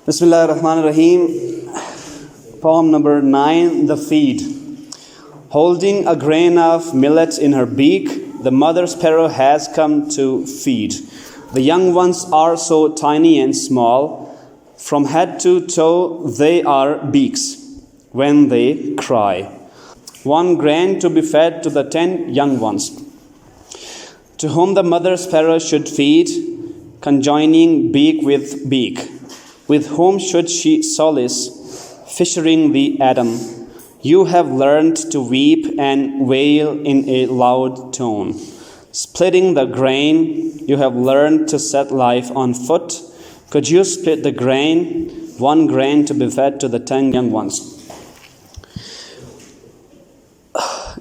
Bismillah ar-Rahman ar-Rahim. Poem number 9, The Feed. Holding a grain of millet in her beak, the mother sparrow has come to feed. The young ones are so tiny and small, from head to toe they are beaks when they cry. One grain to be fed to the 10 young ones, to whom the mother sparrow should feed, conjoining beak with beak. With whom should she solace, fishing the atom? You have learned to weep and wail in a loud tone. Splitting the grain, you have learned to set life on foot. Could you split the grain, one grain to be fed to the 10 young ones?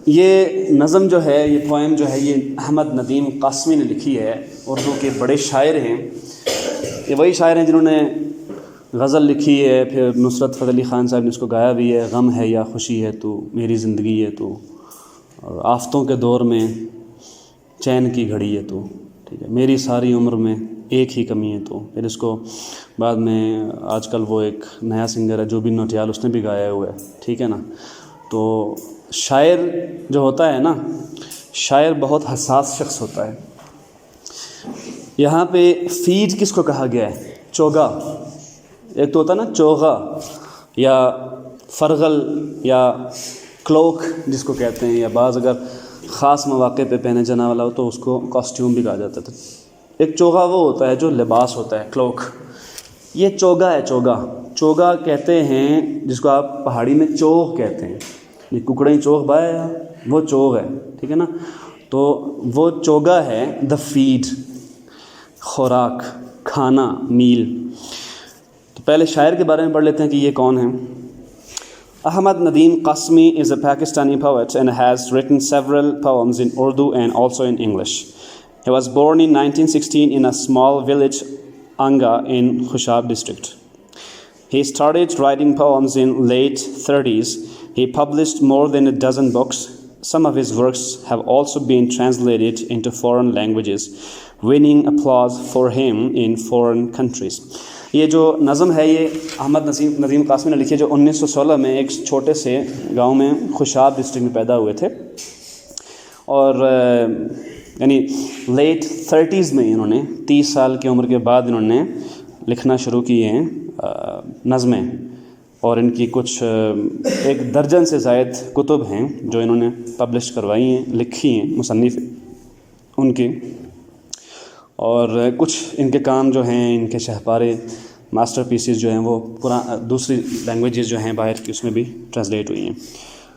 یہ نظم جو ہے، یہ poem جو ہے، یہ احمد ندیم قاسمی نے لکھی ہے. اردو کے بڑے شاعر ہیں. یہ وہی شاعر ہیں جنہوں نے غزل لکھی ہے، پھر نصرت فتح علی خان صاحب نے اس کو گایا بھی ہے. غم ہے یا خوشی ہے تو، میری زندگی ہے تو، اور آفتوں کے دور میں چین کی گھڑی ہے تو، ٹھیک ہے، میری ساری عمر میں ایک ہی کمی ہے تو. پھر اس کو بعد میں آج کل وہ ایک نیا سنگر ہے جوبن نوٹیال، اس نے بھی گایا ہوا ہے، ٹھیک ہے نا. تو شاعر جو ہوتا ہے نا، شاعر بہت حساس شخص ہوتا ہے. یہاں پہ فیڈ کس کو کہا گیا ہے؟ چوگا. ایک تو ہوتا ہے نا چوغا یا فرغل یا کلوک جس کو کہتے ہیں، یا بعض اگر خاص مواقع پہ پہنے جانے والا ہو تو اس کو کاسٹیوم بھی کہا جاتا تھا. ایک چوغا وہ ہوتا ہے جو لباس ہوتا ہے، کلوک. یہ چوگا ہے. چوگا کہتے ہیں جس کو آپ پہاڑی میں چوغ کہتے ہیں. یہ ککڑیں چوغ بایا، وہ چوغ ہے، ٹھیک ہے نا. تو وہ چوگا ہے. دا فیڈ، خوراک، کھانا، میل. تو پہلے شاعر کے بارے میں پڑھ لیتے ہیں کہ یہ کون ہیں. Ahmad Nadeem Qasmi is a Pakistani poet and has written several poems in Urdu and also in English. He was born in 1916 in a small village, Anga, in Khushab district. He started writing poems in late 30s. He published more than a dozen books. Some of his works have also been translated into foreign languages, winning applause for him in foreign countries. یہ جو نظم ہے یہ احمد ندیم قاسمی نے لکھی ہے، جو 1916 میں ایک چھوٹے سے گاؤں میں خوشاب ڈسٹرکٹ میں پیدا ہوئے تھے، اور یعنی لیٹ 30s میں انہوں نے 30 سال کی عمر کے بعد انہوں نے لکھنا شروع کیے ہیں نظمیں. اور ان کی کچھ 1 درجن سے زائد کتب ہیں جو انہوں نے پبلش کروائی ہیں، لکھی ہیں، مصنف ان کے. اور کچھ ان کے کام جو ہیں، ان کے شہپارے ماسٹر پیسز جو ہیں، وہ دوسری لینگویجز جو ہیں باہر کی، اس میں بھی ٹرانسلیٹ ہوئی ہیں،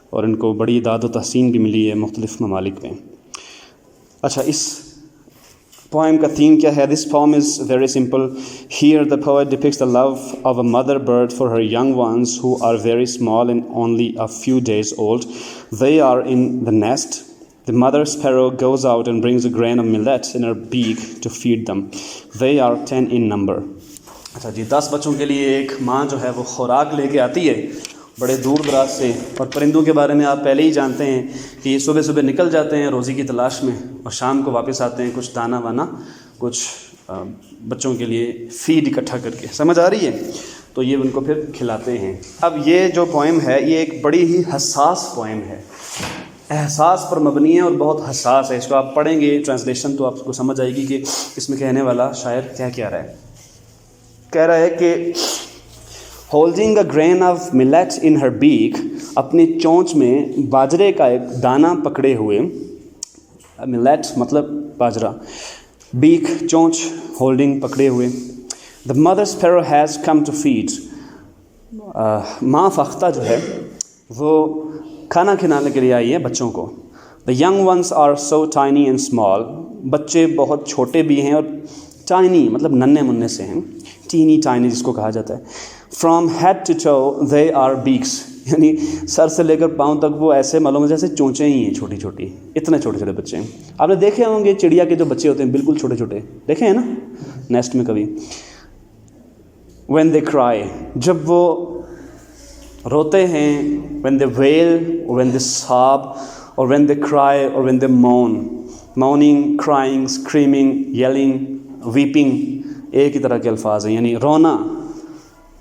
اور ان کو بڑی داد و تحسین بھی ملی ہے مختلف ممالک میں. اچھا، اس پوائم کا تھیم کیا ہے؟ This poem is very simple. Here the poet depicts the love of a mother bird for her young ones who are very small and only a few days old. They are in the nest. The mother sparrow goes out and brings a grain of millet in her beak to feed them. They are 10 in number. اچھا جی، 10 بچوں کے لیے ایک ماں جو ہے وہ خوراک لے کے آتی ہے بڑے دور دراز سے. اور پرندوں کے بارے میں آپ پہلے ہی جانتے ہیں کہ یہ صبح صبح نکل جاتے ہیں روزی کی تلاش میں، اور شام کو واپس آتے ہیں کچھ دانہ وانا، کچھ بچوں کے لیے فیڈ اکٹھا کر کے. سمجھ آ رہی ہے؟ تو یہ ان کو پھر کھلاتے ہیں. اب یہ جو پوئم ہے یہ ایک بڑی ہی حساس پوئم ہے، احساس پر مبنی ہے اور بہت حساس ہے. اس کو آپ پڑھیں گے ٹرانسلیشن تو آپ کو سمجھ آئے گی کہ اس میں کہنے والا شاعر کیا کہہ رہا ہے. کہہ رہا ہے کہ holding a green of millet in her back, اپنی چونچ میں باجرے کا ایک دانہ پکڑے ہوئے. ملیٹ مطلب باجرا، بیک چونچ، ہولڈنگ پکڑے ہوئے. The mother sparrow has come to feed, ماں فختہ جو ہے وہ کھانا کھلانے کے لیے آئی ہے بچوں کو. The young ones are so tiny and small, بچے بہت چھوٹے بھی ہیں اور ٹائنی مطلب ننھے منھے سے ہیں، ٹینی ٹائنی جس کو کہا جاتا ہے. From head to toe they are beaks, یعنی سر سے لے کر پاؤں تک وہ ایسے معلوم ہے جیسے چونچیں ہی ہیں، چھوٹی چھوٹی. اتنے چھوٹے چھوٹے بچے ہیں. آپ نے دیکھے ہوں گے چڑیا کے جو بچے ہوتے ہیں بالکل چھوٹے چھوٹے، دیکھے ہیں نا نیسٹ میں کبھی. وین دے کرائی، جب وہ روتے ہیں. when they wail or when they sob or when they cry or when they moan. moaning, crying, screaming, yelling, weeping ایک ہی طرح کے الفاظ ہیں. یعنی رونا،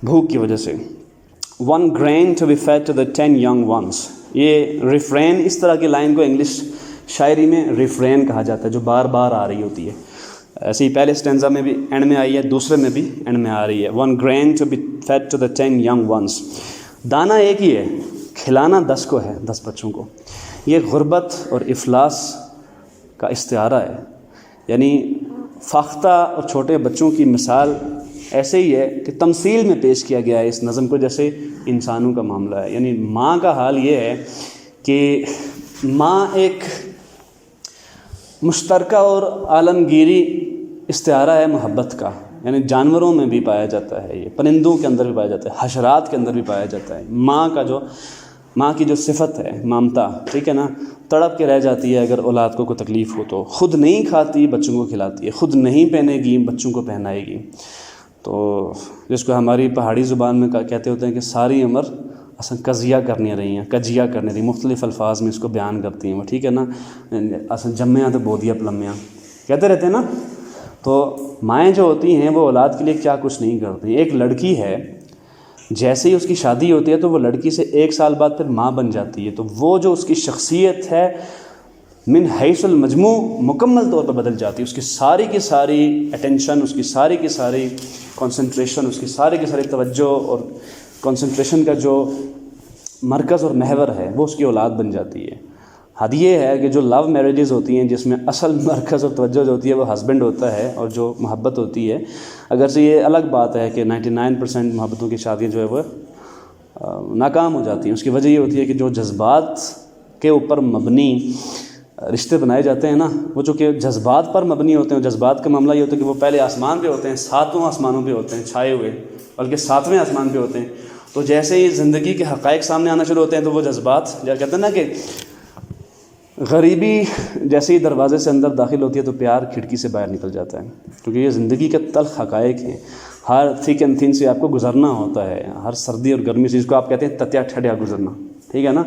بھوک کی وجہ سے. 1 grain to be fed to the 10 young ones. یہ ریفرین، اس طرح کی لائن کو انگلش شاعری میں ریفرین کہا جاتا ہے، جو بار بار آ رہی ہوتی ہے. ایسے ہی پہلے اسٹینزا میں بھی اینڈ میں آئی ہے، دوسرے میں بھی اینڈ میں آ رہی ہے. 1 grain to be fed to the 10 young ones. دانہ ایک ہی ہے، کھلانا 10 کو ہے، 10 بچوں کو. یہ غربت اور افلاس کا استعارہ ہے. یعنی فاختہ اور چھوٹے بچوں کی مثال ایسے ہی ہے کہ تمثیل میں پیش کیا گیا ہے اس نظم کو، جیسے انسانوں کا معاملہ ہے. یعنی ماں کا حال یہ ہے کہ ماں ایک مشترکہ اور عالمگیری استعارہ ہے محبت کا. یعنی جانوروں میں بھی پایا جاتا ہے، یہ پرندوں کے اندر بھی پایا جاتا ہے، حشرات کے اندر بھی پایا جاتا ہے. ماں کی جو صفت ہے مامتا، ٹھیک ہے نا، تڑپ کے رہ جاتی ہے اگر اولاد کو کوئی تکلیف ہو تو. خود نہیں کھاتی بچوں کو کھلاتی ہے، خود نہیں پہنے گی بچوں کو پہنائے گی. تو جس کو ہماری پہاڑی زبان میں کہتے ہوتے ہیں کہ ساری عمر اصل کزیہ کرنی رہی ہیں، کجیہ کرنی رہی، مختلف الفاظ میں اس کو بیان کرتی ہیں وہ، ٹھیک ہے نا. اصل جمیاں تو بودیا پلمیاں کہتے رہتے ہیں نا. تو مائیں جو ہوتی ہیں وہ اولاد کے لیے کیا کچھ نہیں کرتی. ایک لڑکی ہے، جیسے ہی اس کی شادی ہوتی ہے تو وہ لڑکی سے 1 سال بعد پھر ماں بن جاتی ہے. تو وہ جو اس کی شخصیت ہے من حیث المجموع مکمل طور پر بدل جاتی ہے. اس کی ساری کی ساری اٹینشن، اس کی ساری کی ساری کنسنٹریشن، اس کی ساری کی ساری توجہ اور کنسنٹریشن کا جو مرکز اور محور ہے وہ اس کی اولاد بن جاتی ہے. حد یہ ہے کہ جو لو میرجز ہوتی ہیں جس میں اصل مرکز اور توجہ جو ہوتی ہے وہ ہسبینڈ ہوتا ہے، اور جو محبت ہوتی ہے، اگرچہ یہ الگ بات ہے کہ 99% محبتوں کی شادیاں جو ہے وہ ناکام ہو جاتی ہیں. اس کی وجہ یہ ہوتی ہے کہ جو جذبات کے اوپر مبنی رشتے بنائے جاتے ہیں نا، وہ چونکہ جذبات پر مبنی ہوتے ہیں. جذبات کا معاملہ یہ ہوتا ہے کہ وہ پہلے آسمان پہ ہوتے ہیں، 7 آسمانوں پہ ہوتے ہیں چھائے ہوئے، بلکہ 7ویں آسمان پہ ہوتے ہیں. تو جیسے ہی زندگی کے حقائق سامنے آنا شروع ہوتے ہیں تو وہ جذبات کہتے ہیں نا کہ غریبی جیسے ہی دروازے سے اندر داخل ہوتی ہے تو پیار کھڑکی سے باہر نکل جاتا ہے. کیونکہ یہ زندگی کے تلخ حقائق ہیں. ہر تھک اینڈ تھن سے آپ کو گزرنا ہوتا ہے، ہر سردی اور گرمی سے، جس کو آپ کہتے ہیں تتیا ٹھڈیا گزرنا، ٹھیک ہے نا.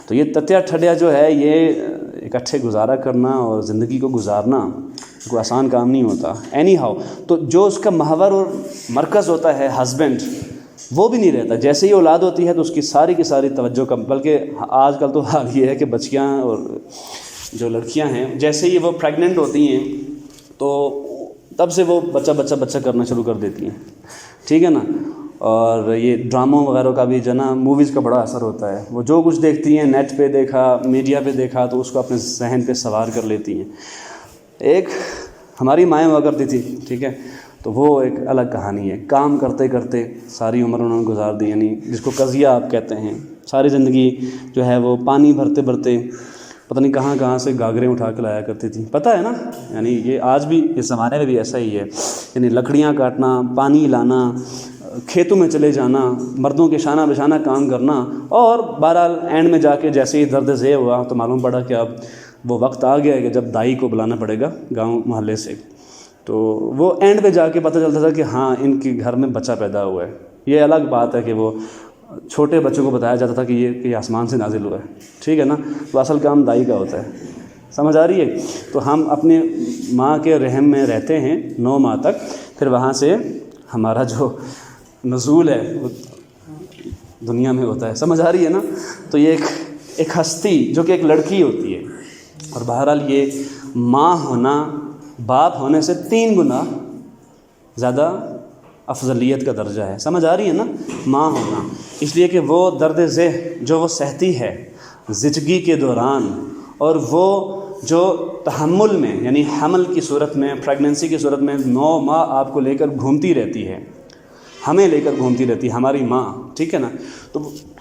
تو یہ تتیا ٹھڈیا جو ہے یہ اکٹھے گزارا کرنا اور زندگی کو گزارنا کوئی آسان کام نہیں ہوتا. اینی ہاؤ، تو جو اس کا محور اور مرکز ہوتا ہے ہسبینڈ، وہ بھی نہیں رہتا. جیسے ہی اولاد ہوتی ہے تو اس کی ساری کی ساری توجہ کا، بلکہ آج کل تو حال یہ ہے کہ بچیاں اور جو لڑکیاں ہیں جیسے ہی وہ پریگننٹ ہوتی ہیں تو تب سے وہ بچہ کرنا شروع کر دیتی ہیں، ٹھیک ہے نا. اور یہ ڈراموں وغیرہ کا بھی جو نا موویز کا بڑا اثر ہوتا ہے. وہ جو کچھ دیکھتی ہیں نیٹ پہ دیکھا، میڈیا پہ دیکھا، تو اس کو اپنے ذہن پہ سوار کر لیتی ہیں. ایک ہماری مائیں ہوا کرتی تھی، ٹھیک ہے، تو وہ ایک الگ کہانی ہے. کام کرتے کرتے ساری عمر انہوں نے گزار دی، یعنی جس کو قضیہ آپ کہتے ہیں. ساری زندگی جو ہے وہ پانی بھرتے بھرتے پتہ نہیں کہاں کہاں سے گاگریں اٹھا کے لایا کرتی تھی. پتہ ہے نا، یعنی یہ آج بھی اس زمانے میں بھی ایسا ہی ہے. یعنی لکڑیاں کاٹنا، پانی لانا، کھیتوں میں چلے جانا، مردوں کے شانہ بشانہ کام کرنا، اور بہرحال اینڈ میں جا کے جیسے ہی درد ذیل ہوا تو معلوم پڑا کہ اب وہ وقت آ گیا ہے کہ جب دائی کو بلانا پڑے گا گاؤں محلے سے. تو وہ اینڈ پہ جا کے پتہ چلتا تھا کہ ہاں ان کے گھر میں بچہ پیدا ہوا ہے. یہ الگ بات ہے کہ وہ چھوٹے بچوں کو بتایا جاتا تھا کہ یہ آسمان سے نازل ہوا ہے، ٹھیک ہے نا. تو اصل کام دائی کا ہوتا ہے. سمجھ آ رہی ہے؟ تو ہم اپنے ماں کے رحم میں رہتے ہیں 9 ماہ تک، پھر وہاں سے ہمارا جو نزول ہے وہ دنیا میں ہوتا ہے. سمجھ آ رہی ہے نا. تو یہ ایک ہستی جو کہ ایک لڑکی ہوتی ہے، اور بہرحال یہ ماں ہونا باپ ہونے سے 3 گنا زیادہ افضلیت کا درجہ ہے. سمجھ آ رہی ہے نا. ماں ہونا اس لیے کہ وہ درد ذہ جو وہ سہتی ہے زچگی کے دوران، اور وہ جو تحمل میں یعنی حمل کی صورت میں، پریگننسی کی صورت میں 9 ماہ آپ کو لے کر گھومتی رہتی ہے، ہمیں لے کر گھومتی رہتی ہے ہماری ماں، ٹھیک ہے نا. تو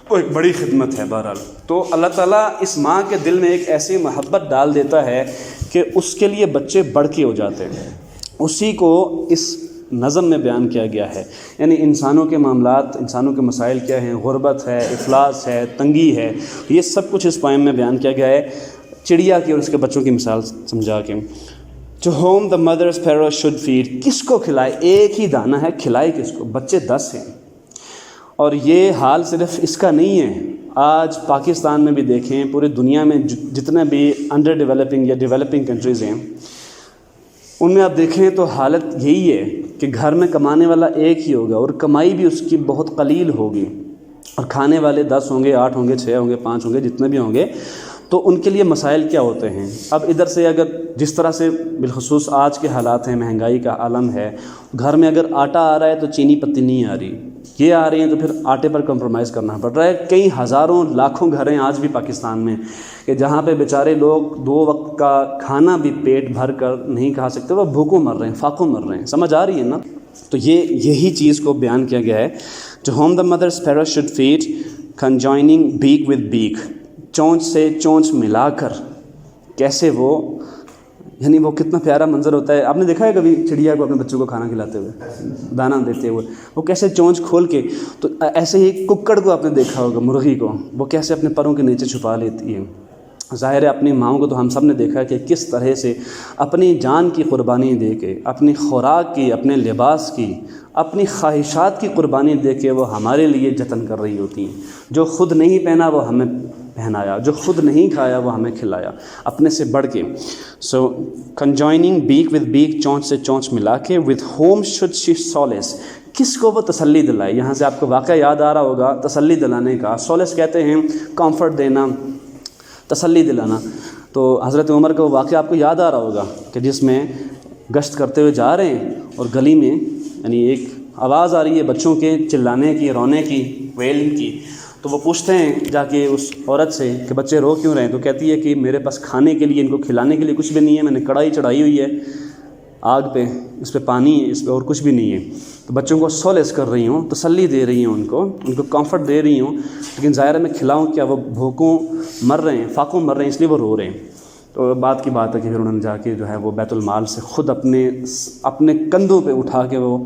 وہ ایک بڑی خدمت ہے. بہرحال تو اللہ تعالیٰ اس ماں کے دل میں ایک ایسی محبت ڈال دیتا ہے کہ اس کے لیے بچے بڑھ کے ہو جاتے ہیں. اسی کو اس نظم میں بیان کیا گیا ہے. یعنی انسانوں کے معاملات، انسانوں کے مسائل کیا ہیں، غربت ہے، افلاس ہے، تنگی ہے، یہ سب کچھ اس پوائم میں بیان کیا گیا ہے. چڑیا کی اور اس کے بچوں کی مثال سمجھا کے. To whom the mother sparrow should feed، کس کو کھلائے؟ ایک ہی دانہ ہے، کھلائے کس کو؟ بچے 10 ہیں. اور یہ حال صرف اس کا نہیں ہے. آج پاکستان میں بھی دیکھیں، پوری دنیا میں جتنے بھی انڈر ڈیولپنگ یا ڈیولپنگ کنٹریز ہیں ان میں آپ دیکھیں تو حالت یہی ہے کہ گھر میں کمانے والا ایک ہی ہوگا اور کمائی بھی اس کی بہت قلیل ہوگی اور کھانے والے 10 ہوں گے، 8 ہوں گے، 6 ہوں گے، 5 ہوں گے، جتنے بھی ہوں گے، تو ان کے لیے مسائل کیا ہوتے ہیں؟ اب ادھر سے اگر جس طرح سے بالخصوص آج کے حالات ہیں، مہنگائی کا عالم ہے، گھر میں اگر آٹا آ رہا ہے تو چینی پتی نہیں آ رہی، یہ آ رہی ہیں تو پھر آٹے پر کمپرومائز کرنا پڑ رہا ہے۔ کئی ہزاروں لاکھوں گھر ہیں آج بھی پاکستان میں کہ جہاں پہ بیچارے لوگ 2 وقت کا کھانا بھی پیٹ بھر کر نہیں کھا سکتے، وہ بھوکوں مر رہے ہیں، فاقوں مر رہے ہیں۔ سمجھ آ رہی ہے نا؟ تو یہی چیز کو بیان کیا گیا ہے۔ To home the mother sparrow should feed conjoining beak with beak, چونچ سے چونچ ملا کر۔ کیسے وہ، یعنی وہ کتنا پیارا منظر ہوتا ہے۔ آپ نے دیکھا ہے کبھی چڑیا کو اپنے بچوں کو کھانا کھلاتے ہوئے، دانہ دیتے ہوئے، وہ کیسے چونچ کھول کے، تو ایسے ہی ککڑ کو آپ نے دیکھا ہوگا، مرغی کو، وہ کیسے اپنے پروں کے نیچے چھپا لیتی ہے۔ ظاہر ہے اپنی ماؤں کو تو ہم سب نے دیکھا ہے کہ کس طرح سے اپنی جان کی قربانی دے کے، اپنی خوراک کی، اپنے لباس کی، اپنی خواہشات کی قربانی دے کے وہ ہمارے لیے جتن کر رہی ہوتی ہیں۔ جو خود نہیں پہنا وہ ہمیں پہنایا، جو خود نہیں کھایا وہ ہمیں کھلایا، اپنے سے بڑھ کے۔ سو کنجوائننگ بیک ود بیک، چونچ سے چونچ ملا کے۔ with whom should she solace، کس کو وہ تسلی دلائے؟ یہاں سے آپ کو واقعہ یاد آ رہا ہوگا تسلی دلانے کا۔ سولس کہتے ہیں کمفرٹ دینا، تسلی دلانا۔ تو حضرت عمر کا وہ واقعہ آپ کو یاد آ رہا ہوگا کہ جس میں گشت کرتے ہوئے جا رہے ہیں اور گلی میں یعنی ایک آواز آ رہی ہے بچوں کے چلانے کی، رونے کی، ویلنگ کی۔ تو وہ پوچھتے ہیں جا کے اس عورت سے کہ بچے رو کیوں رہے ہیں؟ تو کہتی ہے کہ میرے پاس کھانے کے لیے، ان کو کھلانے کے لیے کچھ بھی نہیں ہے، میں نے کڑھائی چڑھائی ہوئی ہے آگ پہ، اس پہ پانی ہے، اس پہ اور کچھ بھی نہیں ہے۔ تو بچوں کو سولس کر رہی ہوں، تسلی دے رہی ہوں، ان کو کمفرٹ دے رہی ہوں، لیکن ظاہر ہے میں کھلاؤں کیا؟ وہ بھوکوں مر رہے ہیں، فاقوں مر رہے ہیں، اس لیے وہ رو رہے ہیں۔ تو بات کی بات ہے کہ پھر انہوں نے جا کے جو ہے وہ بیت المال سے خود اپنے کندھوں پہ اٹھا کے وہ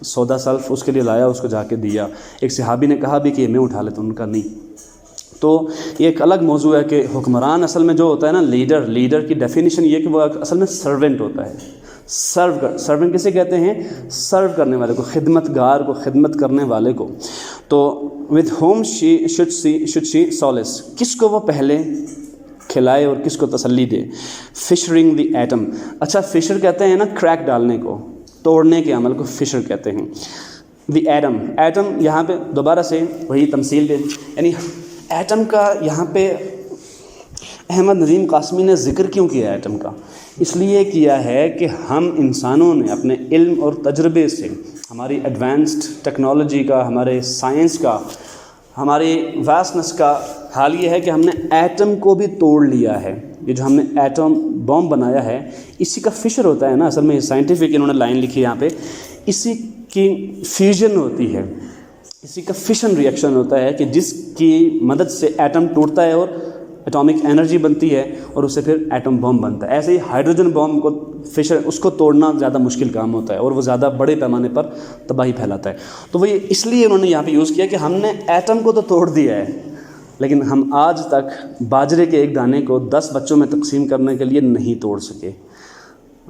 سودا سلف اس کے لیے لایا، اس کو جا کے دیا۔ ایک صحابی نے کہا بھی کہ میں اٹھا لیتا ہوں، ان کا نہیں۔ تو یہ ایک الگ موضوع ہے کہ حکمران اصل میں جو ہوتا ہے نا، لیڈر کی ڈیفینیشن یہ کہ وہ اصل میں سرونٹ ہوتا ہے۔ سرونٹ کسے کہتے ہیں؟ سرو کرنے والے کو، خدمت گار کو، خدمت کرنے والے کو۔ تو with whom should she solace، کس کو وہ پہلے کھلائے اور کس کو تسلی دے؟ فشرنگ دی ایٹم، اچھا فشر کہتے ہیں نا کریک ڈالنے کو، توڑنے کے عمل کو فشر کہتے ہیں۔ دی ایٹم یہاں پہ دوبارہ سے وہی تمثیل پہ، یعنی ایٹم کا یہاں پہ احمد ندیم قاسمی نے ذکر کیوں کیا ایٹم کا؟ اس لیے کیا ہے کہ ہم انسانوں نے اپنے علم اور تجربے سے، ہماری ایڈوانسڈ ٹیکنالوجی کا، ہمارے سائنس کا، ہماری واسٹنس کا حال یہ ہے کہ ہم نے ایٹم کو بھی توڑ لیا ہے۔ یہ جو ہم نے ایٹم بم بنایا ہے، اسی کا فشر ہوتا ہے نا، اصل میں سائنٹیفک انہوں نے لائن لکھی یہاں پہ، اسی کی فیوژن ہوتی ہے، اسی کا فشن ریئیکشن ہوتا ہے کہ جس کی مدد سے ایٹم ٹوٹتا ہے اور ایٹامک انرجی بنتی ہے اور اس سے پھر ایٹم بم بنتا ہے۔ ایسے ہی ہائیڈروجن بم کو فشر، اس کو توڑنا زیادہ مشکل کام ہوتا ہے اور وہ زیادہ بڑے پیمانے پر تباہی پھیلاتا ہے۔ تو وہ اس لیے انہوں نے یہاں پہ یوز کیا کہ ہم نے ایٹم کو تو توڑ دیا ہے، لیکن ہم آج تک باجرے کے ایک دانے کو 10 بچوں میں تقسیم کرنے کے لیے نہیں توڑ سکے۔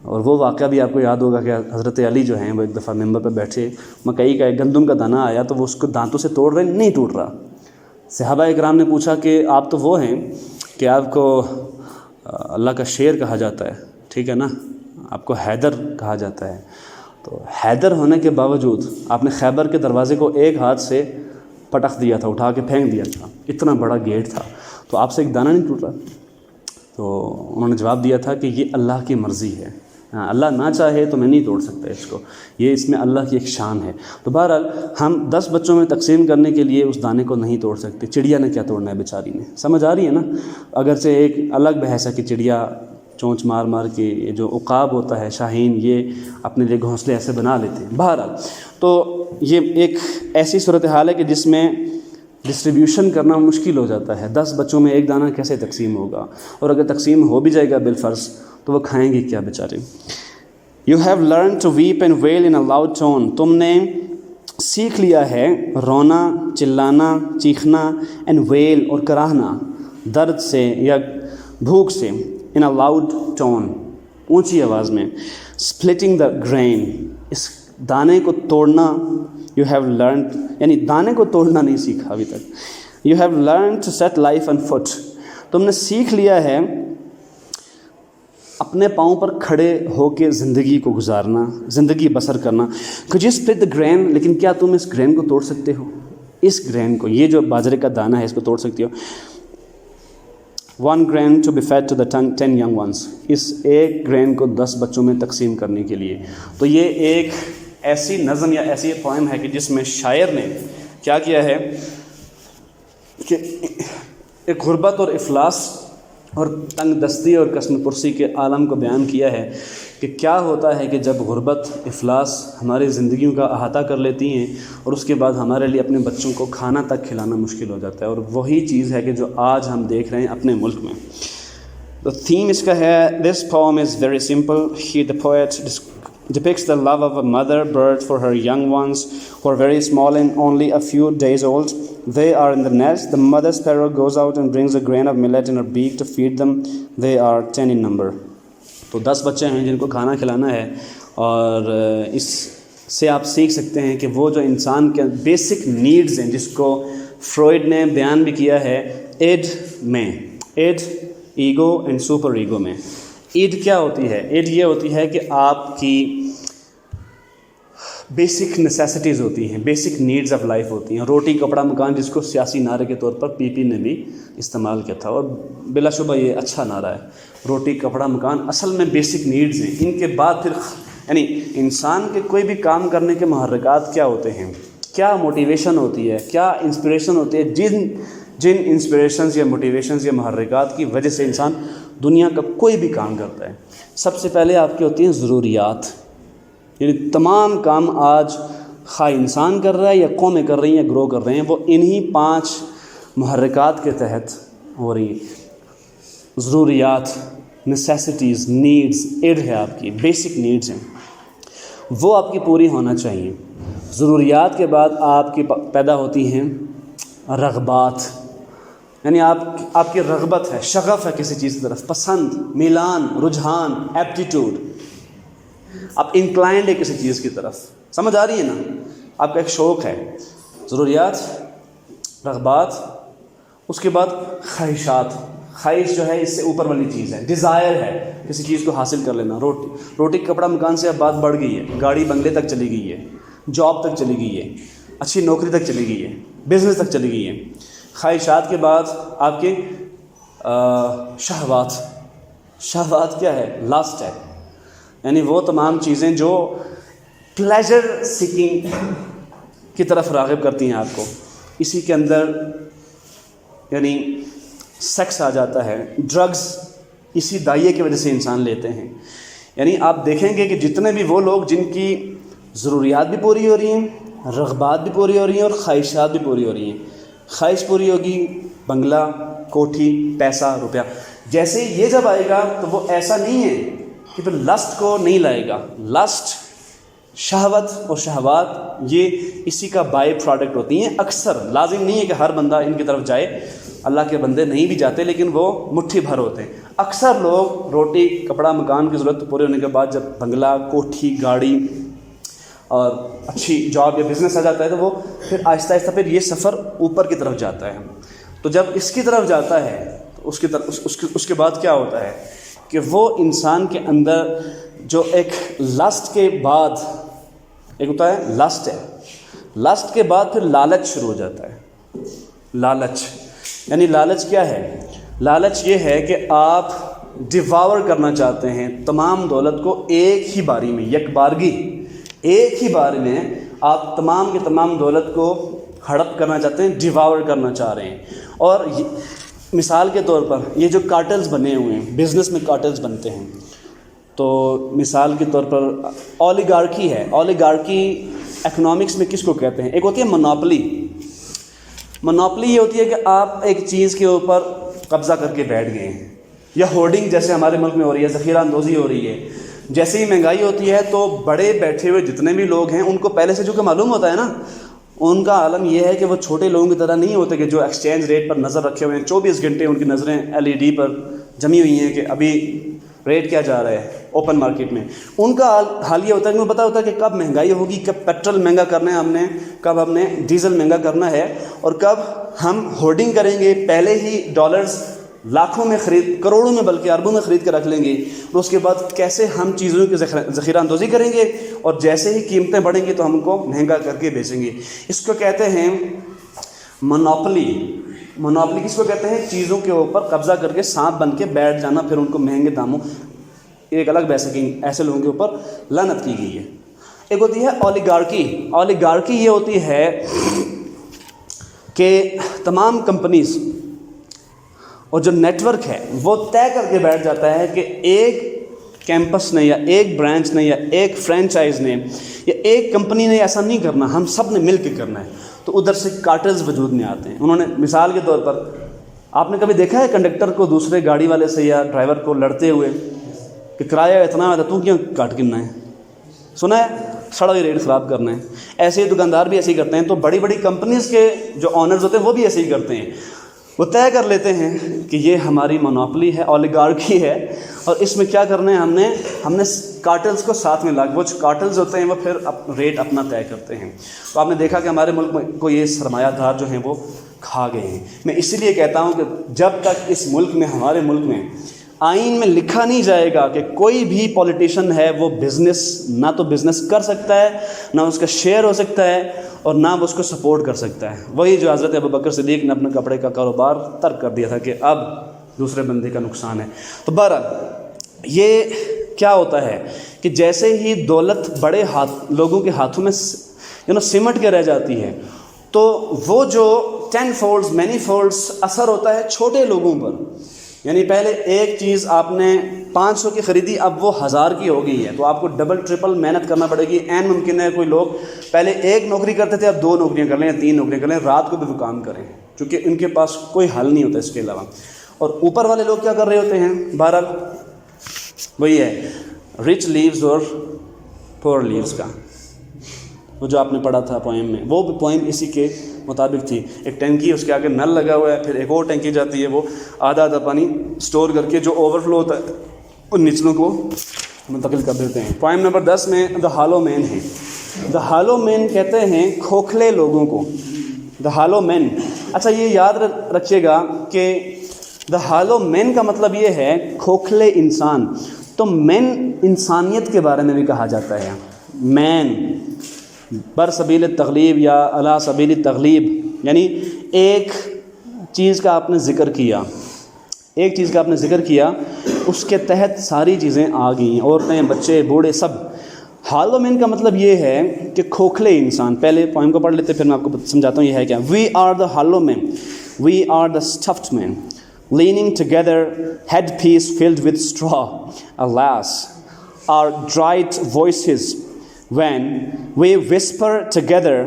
اور وہ واقعہ بھی آپ کو یاد ہوگا کہ حضرت علی جو ہیں وہ ایک دفعہ ممبر پہ بیٹھے، مکئی کا ایک گندم کا دانہ آیا تو وہ اس کو دانتوں سے توڑ رہے، نہیں ٹوٹ رہا۔ صحابہ اکرام نے پوچھا کہ آپ تو وہ ہیں کہ آپ کو اللہ کا شیر کہا جاتا ہے، ٹھیک ہے نا، آپ کو حیدر کہا جاتا ہے، تو حیدر ہونے کے باوجود آپ نے خیبر کے دروازے کو ایک ہاتھ سے پٹخ دیا تھا، اٹھا کے پھینک دیا تھا، اتنا بڑا گیٹ تھا، تو آپ سے ایک دانہ نہیں ٹوٹ رہا؟ تو انہوں نے جواب دیا تھا کہ یہ اللہ کی مرضی ہے، اللہ نہ چاہے تو میں نہیں توڑ سکتا اس کو، یہ اس میں اللہ کی ایک شان ہے۔ تو بہرحال ہم 10 بچوں میں تقسیم کرنے کے لیے اس دانے کو نہیں توڑ سکتے، چڑیا نے کیا توڑنا ہے بیچاری نے؟ سمجھ آ رہی ہے نا؟ اگرچہ ایک الگ بحث ہے کہ چڑیا چونچ مار مار کے، یہ جو عقاب ہوتا ہے شاہین، یہ اپنے لیے گھونسلے ایسے بنا لیتے ہیں۔ بہرحال تو یہ ایک ایسی صورتحال ہے کہ جس میں ڈسٹریبیوشن کرنا مشکل ہو جاتا ہے۔ 10 بچوں میں ایک دانہ کیسے تقسیم ہوگا؟ اور اگر تقسیم ہو بھی جائے گا بالفرض تو وہ کھائیں گے کیا بیچارے؟ You have learn to weep and wail in a loud tone, تم نے سیکھ لیا ہے رونا، چلانا، چیخنا، اینڈ ویل اور کراہنا، درد سے یا بھوک سے، ان اے لاؤڈ ٹون، اونچی آواز میں۔ اسپلٹنگ دا گرین، اس دانے کو توڑنا، یو ہیو لرنڈ، یعنی دانے کو توڑنا نہیں سیکھا ابھی تک۔ You have learn to set life on foot, تم نے سیکھ لیا ہے اپنے پاؤں پر کھڑے ہو کے زندگی کو گزارنا، زندگی بسر کرنا. could you split the grain؟ لیکن کیا تم اس گرین کو توڑ سکتے ہو؟ اس گرین کو، یہ جو باجرے کا دانہ ہے، اس کو توڑ سکتے ہو؟ 1 grain to be fed to the 10 young ones. اس ایک گرین کو 10 بچوں میں تقسیم کرنے کے لیے. تو یہ ایک ایسی نظم یا ایسی پوئم ہے کہ جس میں شاعر نے کیا کیا ہے کہ ایک غربت اور افلاس اور تنگ دستی اور قسم پرسی کے عالم کو بیان کیا ہے کہ کیا ہوتا ہے کہ جب غربت، افلاس ہماری زندگیوں کا احاطہ کر لیتی ہیں اور اس کے بعد ہمارے لیے اپنے بچوں کو کھانا تک کھلانا مشکل ہو جاتا ہے. اور وہی چیز ہے کہ جو آج ہم دیکھ رہے ہیں اپنے ملک میں. تو تھیم اس کا ہے دس poem is very simple. The poet depicts the love of a mother bird for her young ones who are very small and only a few days old. They are in the nest. The mother sparrow goes out and brings a grain of millet in her beak to feed them. They are 10 in number. تو 10 بچے ہیں جن کو کھانا کھلانا ہے، اور اس سے آپ سیکھ سکتے ہیں کہ وہ جو انسان کے بیسک نیڈز ہیں، جس کو فروئڈ نے بیان بھی کیا ہے ایڈ میں، id ego and super ego میں. ایڈ کیا ہوتی ہے؟ ایڈ یہ ہوتی ہے کہ آپ کی بیسک نیسیسٹیز ہوتی ہیں، بیسک نیڈز آف لائف ہوتی ہیں. روٹی کپڑا مکان، جس کو سیاسی نعرے کے طور پر پی پی نے بھی استعمال کیا تھا، اور بلا شبہ یہ اچھا نعرہ ہے. روٹی کپڑا مکان اصل میں بیسک نیڈز ہیں. ان کے بعد پھر یعنی انسان کے کوئی بھی کام کرنے کے محرکات کیا ہوتے ہیں، کیا موٹیویشن ہوتی ہے، کیا انسپریشن ہوتی ہے، جن انسپریشنز یا موٹیویشنز یا محرکات کی وجہ سے انسان دنیا کا کوئی بھی کام کرتا ہے. سب سے پہلے آپ کی ہوتی ہیں ضروریات. یعنی تمام کام آج خواہ انسان کر رہا ہے یا قومیں کر رہی ہیں یا گرو کر رہے ہیں، وہ انہی 5 محرکات کے تحت ہو رہی ہیں. ضروریات، نیسیسٹیز، نیڈز، ایڈ ہے آپ کی، بیسک نیڈز ہیں، وہ آپ کی پوری ہونا چاہیے. ضروریات کے بعد آپ کی پیدا ہوتی ہیں رغبات. یعنی آپ کی رغبت ہے، شغف ہے کسی چیز کی طرف، پسند، میلان، رجحان، ایپٹیٹیوڈ. آپ انکلائنڈ ہے کسی چیز کی طرف. سمجھ آ رہی ہے نا؟ آپ کا ایک شوق ہے. ضروریات، رغبات، اس کے بعد خواہشات. خواہش جو ہے اس سے اوپر والی چیز ہے، ڈیزائر ہے کسی چیز کو حاصل کر لینا. روٹی کپڑا مکان سے اب بات بڑھ گئی ہے، گاڑی بنگلے تک چلی گئی ہے، جاب تک چلی گئی ہے، اچھی نوکری تک چلی گئی ہے، بزنس تک چلی گئی ہے. خواہشات کے بعد آپ کے شہوات. شہوات کیا ہے؟ لاسٹ ہے. یعنی وہ تمام چیزیں جو پلیجر سیکنگ کی طرف راغب کرتی ہیں آپ کو. اسی کے اندر یعنی سیکس آ جاتا ہے، ڈرگز اسی دائیے کی وجہ سے انسان لیتے ہیں. یعنی آپ دیکھیں گے کہ جتنے بھی وہ لوگ جن کی ضروریات بھی پوری ہو رہی ہیں، رغبات بھی پوری ہو رہی ہیں اور خواہشات بھی پوری ہو رہی ہیں. خواہش پوری ہوگی، بنگلہ، کوٹھی، پیسہ، روپیہ. جیسے یہ جب آئے گا تو وہ ایسا نہیں ہے کہ پھر لسٹ کو نہیں لائے گا. لسٹ، شہوت اور شہوات یہ اسی کا بائی پروڈکٹ ہوتی ہیں. اکثر، لازم نہیں ہے کہ ہر بندہ ان کی طرف جائے، اللہ کے بندے نہیں بھی جاتے، لیکن وہ مٹھی بھر ہوتے ہیں. اکثر لوگ روٹی کپڑا مکان کی ضرورت پورے ہونے کے بعد جب بنگلہ، کوٹھی، گاڑی اور اچھی جاب یا بزنس آ جاتا ہے تو وہ پھر آہستہ آہستہ پھر یہ سفر اوپر کی طرف جاتا ہے. تو جب اس کی طرف جاتا ہے تو اس کے بعد کیا ہوتا ہے کہ وہ انسان کے اندر جو ایک لسٹ کے بعد ایک ہوتا ہے لسٹ ہے، لسٹ کے بعد پھر لالچ شروع ہو جاتا ہے. لالچ یعنی لالچ کیا ہے؟ لالچ یہ ہے کہ آپ ڈیواور کرنا چاہتے ہیں تمام دولت کو ایک ہی باری میں، یک بارگی، ایک ہی بار میں آپ تمام کی تمام دولت کو ہڑپ کرنا چاہتے ہیں، ڈیواور کرنا چاہ رہے ہیں. اور مثال کے طور پر یہ جو کارٹلز بنے ہوئے ہیں، بزنس میں کارٹلز بنتے ہیں، تو مثال کے طور پر اولیگارکی ہے. اولیگارکی اکنامکس میں کس کو کہتے ہیں؟ ایک ہوتی ہے منوپلی. منوپلی یہ ہوتی ہے کہ آپ ایک چیز کے اوپر قبضہ کر کے بیٹھ گئے ہیں، یا ہورڈنگ جیسے ہمارے ملک میں ہو رہی ہے، ذخیرہ اندوزی ہو رہی ہے. جیسے ہی مہنگائی ہوتی ہے تو بڑے بیٹھے ہوئے جتنے بھی لوگ ہیں ان کو پہلے سے جو کہ معلوم ہوتا ہے نا، ان کا عالم یہ ہے کہ وہ چھوٹے لوگوں کی طرح نہیں ہوتے کہ جو ایکسچینج ریٹ پر نظر رکھے ہوئے ہیں. 24 گھنٹے ان کی نظریں LED پر جمی ہوئی ہیں کہ ابھی ریٹ کیا جا رہا ہے اوپن مارکیٹ میں. ان کا حال یہ ہوتا ہے کہ انہیں پتہ ہوتا ہے کہ کب مہنگائی ہوگی، کب پیٹرول مہنگا کرنا ہے ہم نے، کب ہم نے ڈیزل مہنگا کرنا ہے، اور کب ہم ہورڈنگ کریں گے. پہلے ہی ڈالرز لاکھوں میں خرید, کروڑوں میں بلکہ اربوں میں خرید کے رکھ لیں گے, اور اس کے بعد کیسے ہم چیزوں کی ذخیرہ اندوزی کریں گے, اور جیسے ہی قیمتیں بڑھیں گی تو ہم کو مہنگا کر کے بیچیں گے. اس کو کہتے ہیں مونوپلی. مونوپلی کس کو کہتے ہیں؟ چیزوں کے اوپر قبضہ کر کے سانپ بن کے بیٹھ جانا, پھر ان کو مہنگے داموں, ایک الگ بحث کی, ایسے لوگوں کے اوپر لعنت کی گئی ہے. ایک ہوتی ہے اولیگارکی. اولیگارکی یہ ہوتی ہے کہ تمام کمپنیز اور جو نیٹ ورک ہے وہ طے کر کے بیٹھ جاتا ہے کہ ایک کیمپس نے یا ایک برانچ نے یا ایک فرینچائز نے یا ایک کمپنی نے ایسا نہیں کرنا, ہم سب نے مل کے کرنا ہے. تو ادھر سے کارٹلز وجود میں آتے ہیں. انہوں نے مثال کے طور پر, آپ نے کبھی دیکھا ہے کنڈکٹر کو دوسرے گاڑی والے سے یا ڈرائیور کو لڑتے ہوئے کہ کرایہ اتنا ہے تو کیوں کاٹ گرنا ہے, سنا ہے, سڑک ریٹ خراب کرنا ہے. ایسے ہی دکاندار بھی ایسے ہی کرتے ہیں. تو بڑی بڑی کمپنیز کے جو آنرز ہوتے ہیں وہ بھی ایسے ہی کرتے ہیں. وہ طے کر لیتے ہیں کہ یہ ہماری مونوپلی ہے, اولیگارکی ہے, اور اس میں کیا کرنا ہے, ہم نے کارٹلز کو ساتھ میں لا کے, وہ کارٹلز ہوتے ہیں وہ پھر ریٹ اپنا طے کرتے ہیں. تو آپ نے دیکھا کہ ہمارے ملک میں کو یہ سرمایہ دار جو ہیں وہ کھا گئے ہیں. میں اسی لیے کہتا ہوں کہ جب تک اس ملک میں, ہمارے ملک میں آئین میں لکھا نہیں جائے گا کہ کوئی بھی پولیٹیشین ہے وہ بزنس, نہ تو بزنس کر سکتا ہے, نہ اس کا شیئر ہو سکتا ہے, اور نہ وہ اس کو سپورٹ کر سکتا ہے. وہی جو حضرت ابوبکر صدیق نے اپنے کپڑے کا کاروبار ترک کر دیا تھا کہ اب دوسرے بندے کا نقصان ہے. تو بہرحال یہ کیا ہوتا ہے کہ جیسے ہی دولت بڑے لوگوں کے ہاتھوں میں سمٹ کے رہ جاتی ہے, تو وہ جو 10 فولڈز مینی فولڈز اثر ہوتا ہے چھوٹے لوگوں پر. یعنی پہلے ایک چیز آپ نے 500 کی خریدی, اب وہ 1000 کی ہو گئی ہے, تو آپ کو ڈبل ٹرپل محنت کرنا پڑے گی. عین ممکن ہے کوئی لوگ پہلے ایک نوکری کرتے تھے, اب 2 نوکریاں کر لیں یا 3 نوکریاں کر لیں, رات کو بھی وہ کام کریں, کیونکہ ان کے پاس کوئی حل نہیں ہوتا اس کے علاوہ. اور اوپر والے لوگ کیا کر رہے ہوتے ہیں؟ بہرحال وہی ہے رچ لیوز اور پور لیوز کا, وہ جو آپ نے پڑھا تھا پوئم میں, وہ پوئم اسی کے مطابق تھی. ایک ٹینکی, اس کے آگے نل لگا ہوا ہے, پھر ایک اور ٹینکی جاتی ہے, وہ آدھا پانی سٹور کر کے جو اوور فلو ہوتا ہے ان نچلوں کو منتقل کر دیتے ہیں. پوئم نمبر 10 میں دا ہالو مین ہے. دا ہالو مین کہتے ہیں کھوکھلے لوگوں کو. دا ہالو مین, اچھا یہ یاد رکھیے گا کہ دا ہالو مین کا مطلب یہ ہے کھوکھلے انسان. تو مین انسانیت کے بارے میں بھی کہا جاتا ہے. مین بر سبیل تغلیب یا علی سبیل تغلیب, یعنی ایک چیز کا آپ نے ذکر کیا, ایک چیز کا آپ نے ذکر کیا, اس کے تحت ساری چیزیں آ گئیں, عورتیں, بچے, بوڑھے, سب. ہالو مین کا مطلب یہ ہے کہ کھوکھلے انسان. پہلے پوائم کو پڑھ لیتے پھر میں آپ کو سمجھاتا ہوں یہ ہے کیا. We are the hollow men, we are the stuffed men, leaning together, headpiece filled with straw. Alas, our dried voices when we whisper together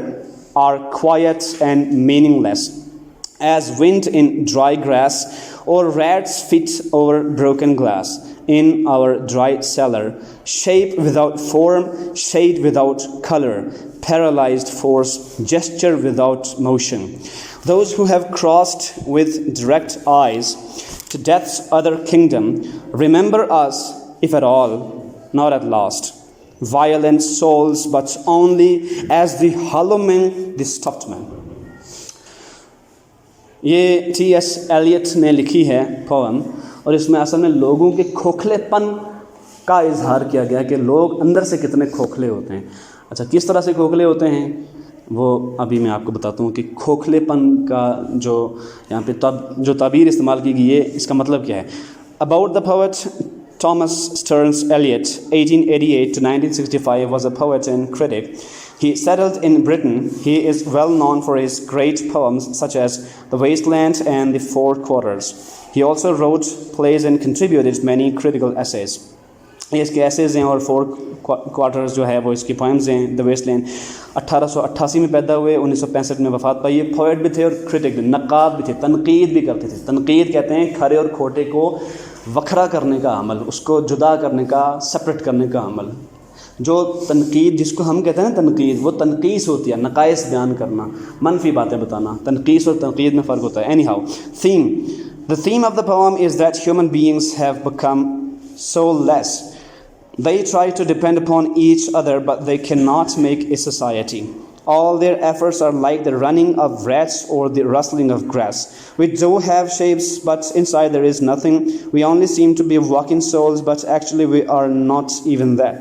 are quiet and meaningless, as wind in dry grass or rats fit over broken glass in our dry cellar, shape without form, shade without color, paralyzed force, gesture without motion. Those who have crossed with direct eyes to death's other kingdom, remember us, if at all, not at last. Violent souls, but only as the hollow man, the stuffed man. یہ T.S. Elite نے لکھی ہے poem, اور اس میں اصل میں لوگوں کے کھوکھلے پن کا اظہار کیا گیا کہ لوگ اندر سے کتنے کھوکھلے ہوتے ہیں. اچھا کس طرح سے کھوکھلے ہوتے ہیں وہ ابھی میں آپ کو بتاتا ہوں کہ کھوکھلے پن کا جو یہاں پہ جو تعبیر استعمال کی گئی ہے اس کا مطلب کیا ہے. About the poet Thomas Stearns Eliot, 1888 to 1965, was a poet and critic. He settled in Britain. He is well known for his great poems such as The Waste Land and The Four Quarters. He also wrote plays and contributed many critical essays. یہ اس کے essays ہیں اور 4 Quarters جو ہے وہ اس کی poems ہیں. The Waste Land 1888 میں پیدا ہوئے, 1965 میں وفات پائی. یہ پوئٹ بھی تھے اور کرٹک بھی, نقاد بھی تھے, تنقید بھی کرتے تھے. تنقید کہتے ہیں کھرے اور کھوٹے کو وکھرا کرنے کا عمل, اس کو جدا کرنے کا, سپریٹ کرنے کا عمل. جو تنقید جس کو ہم کہتے ہیں نا تنقید, وہ تنقیص ہوتی ہے, نقائص بیان کرنا, منفی باتیں بتانا. تنقیص اور تنقید میں فرق ہوتا ہے. Anyhow, the theme of the poem is that human beings have become soulless. They try to depend upon each other, but they cannot make a society. All their efforts are like the running of rats or the rustling of grass. We do have shapes, but inside there is nothing. We only seem to be walking souls, but actually we are not even that.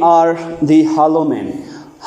are the hollow men.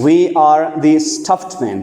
We are the stuffed men.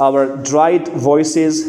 Our dried voices,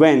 when,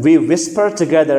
we whisper together,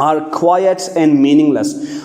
are quiet and meaningless,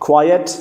quiet,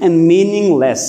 and meaningless,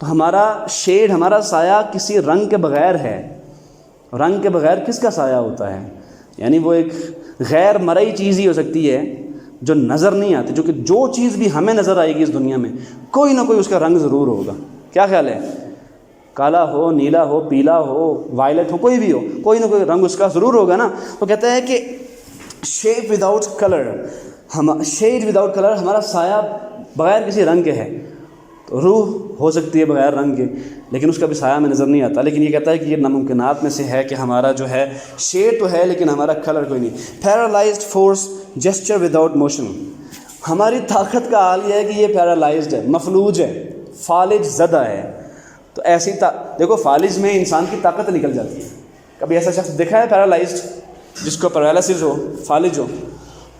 تو ہمارا shade, ہمارا سایہ کسی رنگ کے بغیر ہے. رنگ کے بغیر کس کا سایہ ہوتا ہے؟ یعنی وہ ایک غیر مرئی چیز ہی ہو سکتی ہے جو نظر نہیں آتی، جو چیز بھی ہمیں نظر آئے گی اس دنیا میں کوئی نہ کوئی اس کا رنگ ضرور ہوگا. کیا خیال ہے؟ کالا ہو، نیلا ہو، پیلا ہو، وائلٹ ہو، کوئی بھی ہو، کوئی نہ کوئی رنگ اس کا ضرور ہوگا نا. وہ کہتا ہے کہ shape without colour, shade without colour, ہمارا سایہ بغیر کسی رنگ کے ہے. تو روح ہو سکتی ہے بغیر رنگ کے، لیکن اس کا بھی سایہ میں نظر نہیں آتا. لیکن یہ کہتا ہے کہ یہ ناممکنات میں سے ہے کہ ہمارا جو ہے شیڈ تو ہے لیکن ہمارا کلر کوئی نہیں. Paralysed force gesture without motion. ہماری طاقت کا حال یہ ہے کہ یہ پیرالائزڈ ہے، مفلوج ہے، فالج زدہ ہے. تو ایسی دیکھو فالج میں انسان کی طاقت نکل جاتی ہے. کبھی ایسا شخص دیکھا ہے پیرالائزڈ جس کو پیرالائسس ہو، فالج ہو؟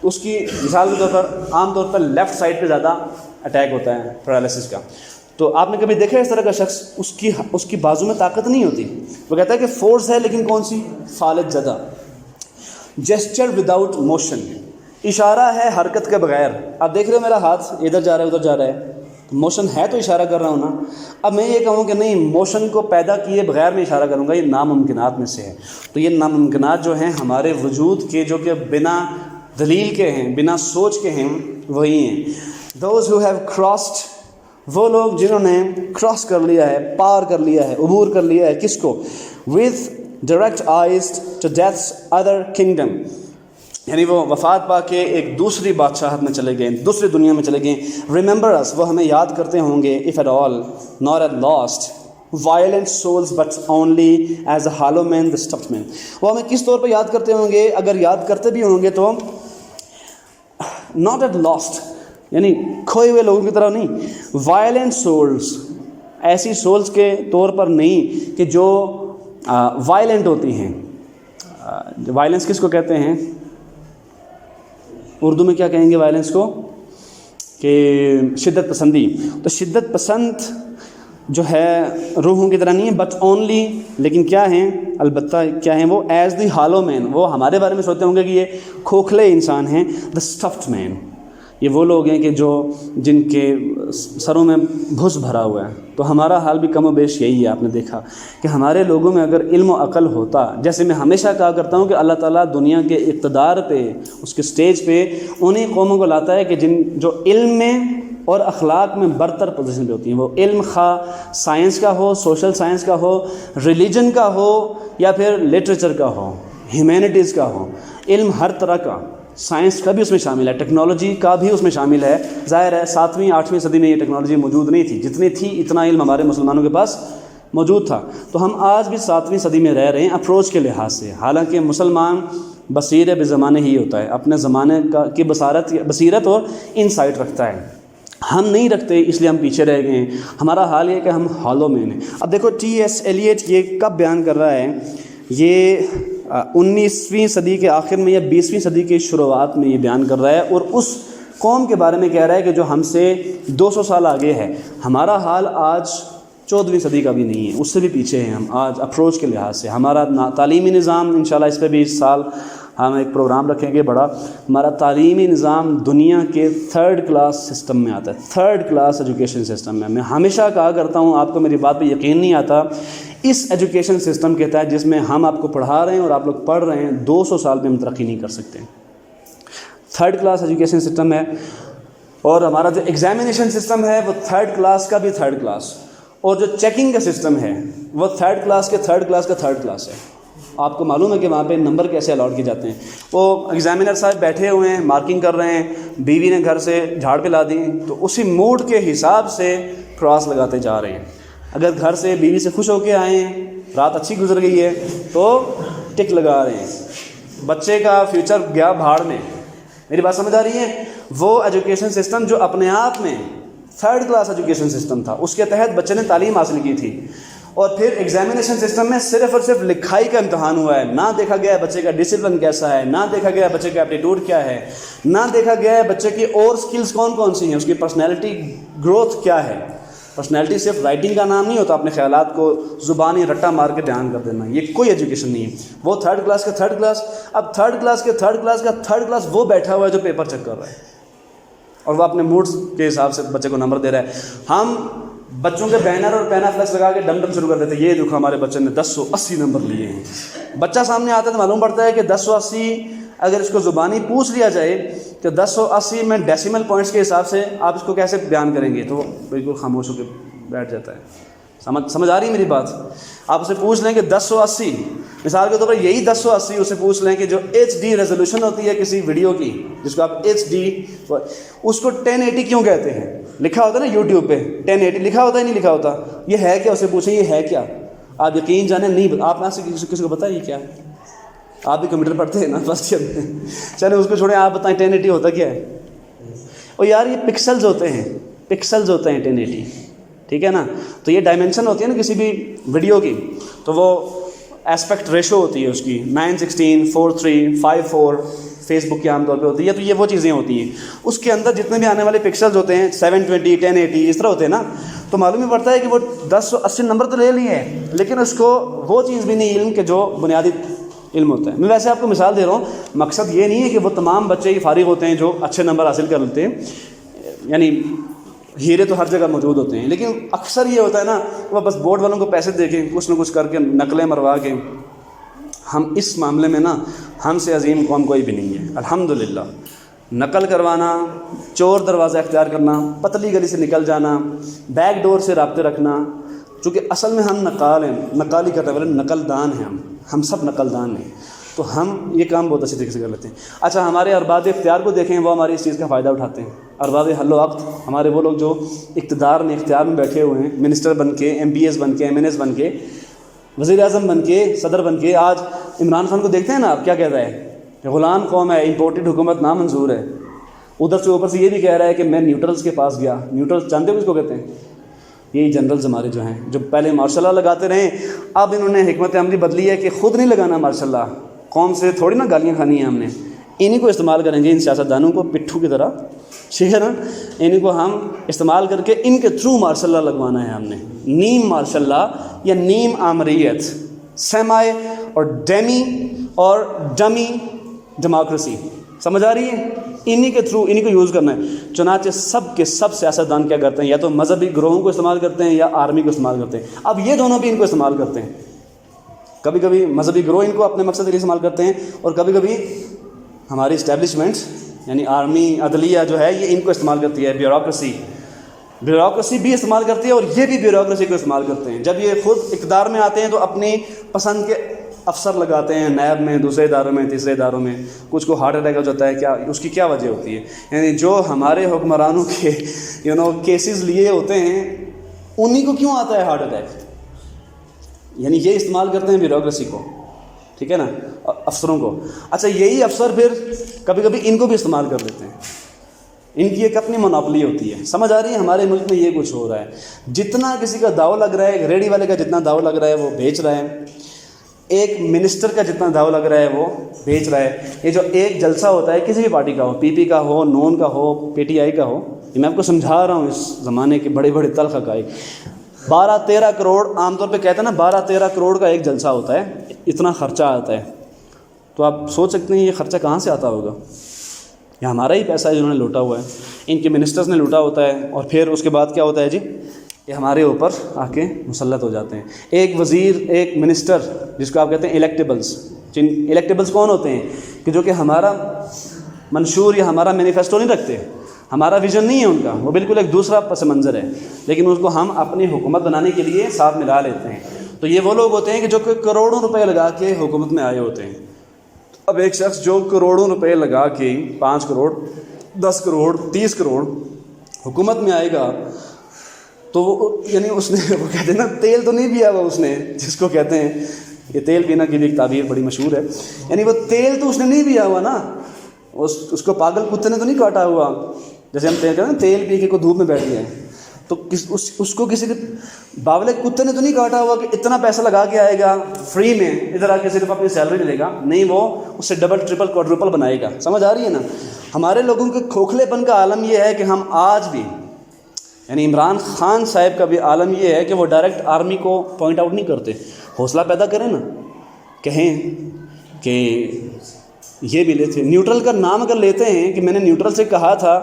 تو اس کی مثال کے طور پر عام طور پر لیفٹ سائڈ پہ زیادہ اٹیک ہوتا ہے پیرالائسس کا. تو آپ نے کبھی دیکھا ہے اس طرح کا شخص، اس کی بازو میں طاقت نہیں ہوتی. وہ کہتا ہے کہ فورس ہے لیکن کون سی؟ فالج زدہ. جسچر وداؤٹ موشن، اشارہ ہے حرکت کے بغیر. آپ دیکھ رہے ہو میرا ہاتھ ادھر جا رہا ہے ادھر جا رہا ہے، موشن ہے تو اشارہ کر رہا ہوں نا. اب میں یہ کہوں کہ نہیں موشن کو پیدا کیے بغیر میں اشارہ کروں گا، یہ ناممکنات میں سے ہے. تو یہ ناممکنات جو ہیں ہمارے وجود کے، جو کہ بنا دلیل کے ہیں، بنا سوچ کے ہیں، وہی ہیں. دوز ہو ہیو کراسڈ، وہ لوگ جنہوں نے کراس کر لیا ہے، پار کر لیا ہے، عبور کر لیا ہے. کس کو؟ with direct eyes to death's other kingdom. یعنی وہ وفات پا کے ایک دوسری بادشاہت میں چلے گئے، دوسری دنیا میں چلے گئے. remember us، وہ ہمیں یاد کرتے ہوں گے. if at all not at lost violent souls but only as a hollow man the stuffed man. وہ ہمیں کس طور پہ یاد کرتے ہوں گے؟ اگر یاد کرتے بھی ہوں گے تو not at lost، یعنی کھوئے ہوئے لوگوں کی طرح نہیں. وائلنٹ سولز، ایسی سولز کے طور پر نہیں کہ جو وائلنٹ ہوتی ہیں. وائلنس کس کو کہتے ہیں؟ اردو میں کیا کہیں گے وائلنس کو؟ کہ شدت پسندی. تو شدت پسند جو ہے روحوں کی طرح نہیں ہے، بٹ اونلی، لیکن کیا ہیں؟ البتہ کیا ہیں وہ؟ ایز دی ہالو مین، وہ ہمارے بارے میں سوچتے ہوں گے کہ یہ کھوکھلے انسان ہیں. دا اسٹفڈ مین، یہ وہ لوگ ہیں کہ جن کے سروں میں بھس بھرا ہوا ہے. تو ہمارا حال بھی کم و بیش یہی ہے. آپ نے دیکھا کہ ہمارے لوگوں میں اگر علم و عقل ہوتا، جیسے میں ہمیشہ کہا کرتا ہوں کہ اللہ تعالیٰ دنیا کے اقتدار پہ، اس کے سٹیج پہ انہیں قوموں کو لاتا ہے کہ جو علم میں اور اخلاق میں برتر پوزیشن پہ ہوتی ہیں. وہ علم خواہ سائنس کا ہو، سوشل سائنس کا ہو، ریلیجن کا ہو، یا پھر لٹریچر کا ہو، ہیومینٹیز کا ہو. علم ہر طرح کا، سائنس کا بھی اس میں شامل ہے، ٹیکنالوجی کا بھی اس میں شامل ہے. ظاہر ہے 7ویں 8ویں صدی میں یہ ٹیکنالوجی موجود نہیں تھی، جتنی تھی اتنا علم ہمارے مسلمانوں کے پاس موجود تھا. تو ہم آج بھی 7ویں صدی میں رہ رہے ہیں اپروچ کے لحاظ سے. حالانکہ مسلمان بصیر بے زمانے ہی ہوتا ہے، اپنے زمانے کی بصیرت اور انسائٹ رکھتا ہے. ہم نہیں رکھتے، اس لیے ہم پیچھے رہ گئے ہیں. ہمارا حال یہ کہ ہم ہالو مین ہیں. اب دیکھو ٹی ایس ایلیٹ یہ کب بیان کر رہا ہے؟ یہ 19ویں صدی کے آخر میں یا 20ویں صدی کی شروعات میں یہ بیان کر رہا ہے، اور اس قوم کے بارے میں کہہ رہا ہے کہ جو ہم سے 200 سال آگے ہے. ہمارا حال آج 14ویں صدی کا بھی نہیں ہے، اس سے بھی پیچھے ہیں ہم آج اپروچ کے لحاظ سے. ہمارا تعلیمی نظام، انشاءاللہ اس پہ بھی اس سال ہم ایک پروگرام رکھیں گے بڑا. ہمارا تعلیمی نظام دنیا کے 3rd کلاس سسٹم میں آتا ہے، 3rd کلاس ایجوکیشن سسٹم میں. میں ہمیشہ کہا کرتا ہوں، آپ کو میری بات پہ یقین نہیں آتا، اس ایجوکیشن سسٹم کے تحت جس میں ہم آپ کو پڑھا رہے ہیں اور آپ لوگ پڑھ رہے ہیں، 200 سال میں ہم ترقی نہیں کر سکتے. 3rd کلاس ایجوکیشن سسٹم ہے. اور ہمارا جو ایگزامینیشن سسٹم ہے وہ 3rd کلاس کا بھی 3rd کلاس، اور جو چیکنگ کا سسٹم ہے وہ 3rd کلاس کے 3rd کلاس کا 3rd کلاس ہے. آپ کو معلوم ہے کہ وہاں پہ نمبر کیسے الاٹ کیے جاتے ہیں. وہ ایگزامینر صاحب بیٹھے ہوئے ہیں، مارکنگ کر رہے ہیں، بیوی نے گھر سے جھاڑ پہ لا دی، تو اسی موڈ کے حساب سے کراس لگاتے جا رہے ہیں. اگر گھر سے بیوی سے خوش ہو کے آئے ہیں، رات اچھی گزر گئی ہے، تو ٹک لگا رہے ہیں. بچے کا فیوچر گیا بھاڑ میں. میری بات سمجھ آ رہی ہے؟ وہ ایجوکیشن سسٹم جو اپنے آپ میں 3rd کلاس ایجوکیشن سسٹم تھا، اس کے تحت بچے نے تعلیم حاصل کی تھی. اور پھر ایگزامینیشن سسٹم میں صرف اور صرف لکھائی کا امتحان ہوا ہے. نہ دیکھا گیا ہے بچے کا ڈسپلن کیسا ہے، نہ دیکھا گیا ہے بچے کا ایپٹیٹیوڈ کیا ہے، نہ دیکھا گیا ہے بچے کی اور سکلز کون کون سی ہیں، اس کی پرسنالٹی گروتھ کیا ہے. پرسنالٹی صرف رائٹنگ کا نام نہیں ہوتا، اپنے خیالات کو زبانی رٹا مار کے بیان کر دینا، یہ کوئی ایجوکیشن نہیں ہے. وہ 3rd کلاس کا 3rd کلاس. اب 3rd کلاس کے 3rd کلاس کا 3rd کلاس وہ بیٹھا ہوا ہے جو پیپر چیک کر رہا ہے، اور وہ اپنے موڈز کے حساب سے بچے کو نمبر دے رہا ہے. ہم بچوں کے بینر اور پینا فلیکس لگا کے ڈم ڈم شروع کر دیتے ہیں، یہ دیکھو ہمارے بچے نے 1080 نمبر لیے ہیں. بچہ سامنے آتا ہے تو معلوم پڑتا ہے کہ 1080 اگر اس کو زبانی پوچھ لیا جائے کہ 1080 میں ڈیسیمل پوائنٹس کے حساب سے آپ اس کو کیسے بیان کریں گے، تو وہ بالکل خاموش ہو کے بیٹھ جاتا ہے. سمجھ آ رہی ہے میری بات؟ آپ اسے پوچھ لیں کہ 1080 مثال کے طور پر یہی 1080 اسے پوچھ لیں کہ جو HD ریزولوشن ہوتی ہے کسی ویڈیو کی جس کو آپ HD اس کو 1080 کیوں کہتے ہیں؟ لکھا ہوتا ہے نا یوٹیوب پہ 1080 لکھا ہوتا ہے نہیں لکھا ہوتا؟ یہ ہے کیا؟ اسے پوچھیں یہ ہے کیا؟ آپ یقین جانیں نہیں، آپ میں سے کسی کو پتہ ہے یہ کیا ہے؟ آپ بھی کمپیوٹر پڑھتے ہیں نا فرسٹ ایئر میں، چلیں اس کو چھوڑیں، آپ بتائیں 1080 ہوتا کیا ہے؟ اور یار یہ پکسلز ہوتے ہیں، پکسلز ہوتے ہیں 1080، ٹھیک ہے نا؟ تو یہ ڈائمنشن ہوتی ہے نا کسی بھی ویڈیو کی، تو وہ ایسپیکٹ ریشو ہوتی ہے اس کی 9:16 4:3 5:4 فیس بک کی عام طور پہ ہوتی ہے، تو یہ وہ چیزیں ہوتی ہیں. اس کے اندر جتنے بھی آنے والے پکسلز ہوتے ہیں 720 1080 اس طرح ہوتے ہیں نا، تو معلوم ہی پڑتا ہے کہ وہ 1080 نمبر تو لے لیے ہیں لیکن اس کو وہ چیز بھی نہیں علم کہ جو بنیادی علم ہوتا ہے. میں ویسے آپ کو مثال دے رہا ہوں، مقصد یہ نہیں ہے کہ وہ تمام بچے ہی فارغ ہوتے ہیں جو اچھے نمبر حاصل کر لیتے ہیں، یعنی ہیرے تو ہر جگہ موجود ہوتے ہیں، لیکن اکثر یہ ہوتا ہے نا وہ بس بورڈ والوں کو پیسے دے کے کچھ نہ کچھ کر کے نقلیں مروا کے. ہم اس معاملے میں نا ہم سے عظیم قوم کوئی بھی نہیں ہے الحمدللہ. نقل کروانا، چور دروازہ اختیار کرنا، پتلی گلی سے نکل جانا، بیک ڈور سے رابطے رکھنا، چونکہ اصل میں ہم نقال ہیں، نقالی کرنے والے نقل دان ہیں، ہم سب نقل دان ہیں، تو ہم یہ کام بہت اچھی طریقے سے کر لیتے ہیں. اچھا ہمارے ارباب اختیار کو دیکھیں، وہ ہماری اس چیز کا فائدہ اٹھاتے ہیں. ارباب حل و عقد ہمارے وہ لوگ جو اقتدار میں اختیار میں بیٹھے ہوئے ہیں، منسٹر بن کے، MPs بن کے، MNs بن کے، وزیر اعظم بن کے، صدر بن کے. آج عمران خان کو دیکھتے ہیں نا آپ کیا کہتا ہے کہ غلام قوم ہے، امپورٹڈ حکومت نامنظور ہے. ادھر سے اوپر سے یہ بھی کہہ رہا ہے کہ میں نیوٹرلز کے پاس گیا. نیوٹرلز جانتے ہو کس کو کہتے ہیں؟ یہی جنرلز ہمارے جو ہیں، جو پہلے ماشاء اللہ لگاتے رہے، اب انہوں نے حکمت عملی بدلی ہے کہ خود نہیں لگانا ماشاء اللہ، قوم سے تھوڑی نا گالیاں کھانی ہیں ہم نے. انہی کو استعمال کریں گے، ان سیاستدانوں کو پٹھو کی طرح، ٹھیک ہے نا؟ انہی کو ہم استعمال کر کے ان کے تھرو ماشاء اللہ لگوانا ہے ہم نے. نیم ماشاء اللہ یا نیم آمریت، سیمائے اور ڈیمی اور ڈمی ڈیموکریسی، سمجھ آ رہی ہے؟ انہی کے تھرو انہی کو یوز کرنا ہے. چنانچہ سب کے سب سیاستدان کیا کرتے ہیں؟ یا تو مذہبی گروہوں کو استعمال کرتے ہیں یا آرمی کو استعمال کرتے ہیں. اب یہ دونوں بھی ان کو استعمال کرتے ہیں. کبھی کبھی مذہبی گروہ ان کو اپنے مقصد کے لیے استعمال کرتے ہیں، اور کبھی کبھی ہماری اسٹیبلشمنٹس یعنی آرمی، عدلیہ جو ہے یہ ان کو استعمال کرتی ہے. بیوروکریسی بھی استعمال کرتی ہے، اور یہ بھی بیوروکریسی کو استعمال کرتے ہیں. جب یہ خود اقتدار میں آتے ہیں تو اپنی پسند کے افسر لگاتے ہیں، نیب میں، دوسرے اداروں میں، تیسرے اداروں میں. کچھ کو ہارٹ اٹیک ہو جاتا ہے، کیا اس کی کیا وجہ ہوتی ہے؟ یعنی جو ہمارے حکمرانوں کے کیسز لیے ہوتے ہیں انہی کو کیوں آتا ہے ہارٹ اٹیک؟ یعنی یہ استعمال کرتے ہیں بیوروکریسی کو، ٹھیک ہے نا، افسروں کو. اچھا یہی افسر پھر کبھی کبھی ان کو بھی استعمال کر لیتے ہیں. ان کی ایک اپنی مونوپلی ہوتی ہے. سمجھ آ رہی ہے؟ ہمارے ملک میں یہ کچھ ہو رہا ہے. جتنا کسی کا داؤ لگ رہا ہے، ریڑھی والے کا جتنا داؤ لگ رہا ہے وہ بیچ رہا ہے. ایک منسٹر کا جتنا داؤ لگ رہا ہے وہ بیچ رہا ہے. یہ جو ایک جلسہ ہوتا ہے کسی بھی پارٹی کا ہو، PP کا ہو، نون کا ہو، PTI کا ہو، یہ میں آپ کو سمجھا رہا ہوں اس زمانے کے بڑے بڑے تلخ حقائق. 12-13 کروڑ عام طور پہ کہتے ہیں نا، 12-13 کروڑ کا ایک جلسہ ہوتا ہے، اتنا خرچہ آتا ہے. تو آپ سوچ سکتے ہیں یہ خرچہ کہاں سے آتا ہوگا؟ یہ ہمارا ہی پیسہ ہے جنہوں نے لوٹا ہوا ہے، ان کے منسٹرز نے لوٹا ہوتا ہے. اور پھر اس کے بعد کیا ہوتا ہے جی؟ یہ ہمارے اوپر آ کے مسلط ہو جاتے ہیں. ایک وزیر، ایک منسٹر جس کو آپ کہتے ہیں الیکٹیبلز. الیکٹیبلز کون ہوتے ہیں؟ کہ جو کہ ہمارا منشور یا ہمارا مینیفیسٹو نہیں رکھتے، ہمارا ویژن نہیں ہے ان کا، وہ بالکل ایک دوسرا پس منظر ہے، لیکن اس کو ہم اپنی حکومت بنانے کے لیے ساتھ ملا لیتے ہیں. تو یہ وہ لوگ ہوتے ہیں کہ جو کہ کروڑوں روپے لگا کے حکومت میں آئے ہوتے ہیں. اب ایک شخص جو کروڑوں روپے لگا کے 5 کروڑ 10 کروڑ 30 کروڑ حکومت میں آئے گا تو یعنی اس نے، وہ کہتے ہیں نا تیل تو نہیں پیا ہوا اس نے، جس کو کہتے ہیں یہ تیل پینا کی بھی ایک تعبیر بڑی مشہور ہے. یعنی وہ تیل تو اس نے نہیں پیا ہوا نا، اس کو پاگل کتے نے تو نہیں کاٹا ہوا. جیسے ہم کہتے ہیں نا تیل پی کے کوئی دھوپ میں بیٹھ گئے، تو اس کو کسی کے باولے کتے نے تو نہیں کاٹا ہوا کہ اتنا پیسہ لگا کے آئے گا فری میں، ادھر آ کے صرف اپنی سیلری لے گا. نہیں، وہ اس سے ڈبل ٹرپل کوادروپل بنائے گا. سمجھ آ رہی ہے نا؟ ہمارے لوگوں کے کھوکھلے پن کا عالم یہ ہے کہ ہم آج بھی، یعنی عمران خان صاحب کا بھی عالم یہ ہے کہ وہ ڈائریکٹ آرمی کو پوائنٹ آؤٹ نہیں کرتے. حوصلہ پیدا کریں نا، کہیں کہ یہ بھی لیتے. نیوٹرل کا نام اگر لیتے ہیں کہ میں نے نیوٹرل سے کہا تھا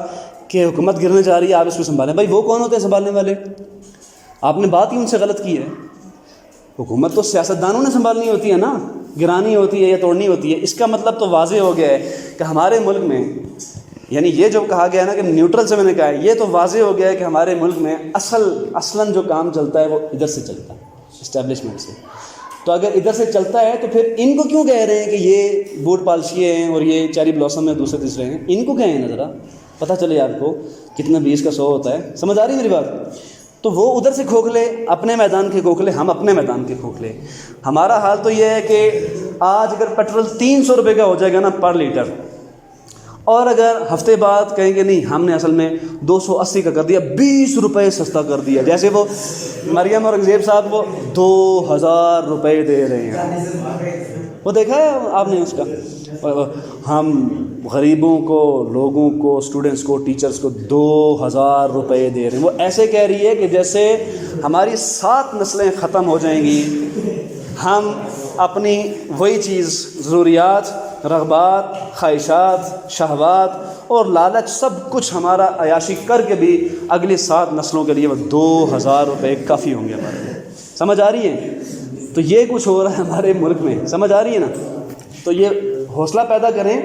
کہ حکومت گرنے جا رہی ہے، آپ اس کو سنبھالیں. بھائی وہ کون ہوتے ہیں سنبھالنے والے؟ آپ نے بات ہی ان سے غلط کی ہے. حکومت تو سیاستدانوں نے سنبھالنی ہوتی ہے نا، گرانی ہوتی ہے یا توڑنی ہوتی ہے. اس کا مطلب تو واضح ہو گیا ہے کہ ہمارے ملک میں، یعنی یہ جو کہا گیا نا کہ نیوٹرل سے میں نے کہا ہے، یہ تو واضح ہو گیا ہے کہ ہمارے ملک میں اصلاً جو کام چلتا ہے وہ ادھر سے چلتا ہے، اسٹیبلشمنٹ سے. تو اگر ادھر سے چلتا ہے تو پھر ان کو کیوں کہہ رہے ہیں کہ یہ بوٹ پالشیے ہیں اور یہ چیری بلاسم ہیں دوسرے تیسرے ہیں؟ ان کو کہیں نا ذرا پتہ چلے آپ کو کتنا 20 کا 100 ہوتا ہے. سمجھ آ رہی ہے میری بات؟ تو وہ ادھر سے کھوکھلے، اپنے میدان کے کھوکھلے، ہم اپنے میدان کے کھوکھلے. ہمارا حال تو یہ ہے کہ آج اگر پیٹرول 300 روپے کا ہو جائے گا نا پر لیٹر، اور اگر ہفتے بعد کہیں گے نہیں ہم نے اصل میں 280 کا کر دیا، 20 روپے سستا کر دیا، جیسے وہ مریم اورنگزیب صاحب وہ 2000 روپے دے رہے ہیں، وہ دیکھا ہے آپ نے اس کا؟ ہم غریبوں کو، لوگوں کو، اسٹوڈنٹس کو، ٹیچرز کو 2000 روپے دے رہے ہیں. وہ ایسے کہہ رہی ہے کہ جیسے ہماری 7 نسلیں ختم ہو جائیں گی، ہم اپنی وہی چیز، ضروریات، رغبات، خواہشات، شہوات اور لالچ سب کچھ ہمارا عیاشی کر کے بھی اگلی 7 نسلوں کے لیے وہ 2000 روپے کافی ہوں گے ہمارے لیے. سمجھ آ رہی ہے؟ تو یہ کچھ ہو رہا ہے ہمارے ملک میں. سمجھ آ رہی ہے نا؟ تو یہ حوصلہ پیدا کریں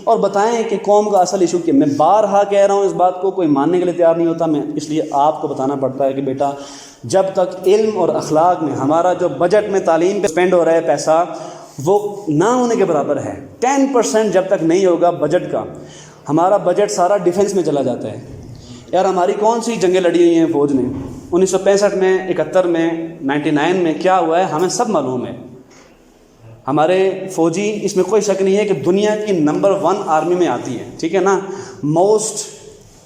اور بتائیں کہ قوم کا اصل ایشو کیا. میں بارہا کہہ رہا ہوں اس بات کو، کوئی ماننے کے لیے تیار نہیں ہوتا. میں اس لیے آپ کو بتانا پڑتا ہے کہ بیٹا جب تک علم اور اخلاق میں ہمارا جو بجٹ میں تعلیم پہ اسپینڈ ہو رہا ہے پیسہ، وہ نہ ہونے کے برابر ہے. 10% جب تک نہیں ہوگا بجٹ کا، ہمارا بجٹ سارا ڈیفنس میں چلا جاتا ہے. یار ہماری کون سی جنگیں لڑی ہوئی ہیں فوج نے؟ 1965 میں، 71 میں، 99 میں کیا ہوا ہے ہمیں سب معلوم ہے. ہمارے فوجی، اس میں کوئی شک نہیں ہے کہ دنیا کی نمبر 1 آرمی میں آتی ہے، ٹھیک ہے نا؟ Most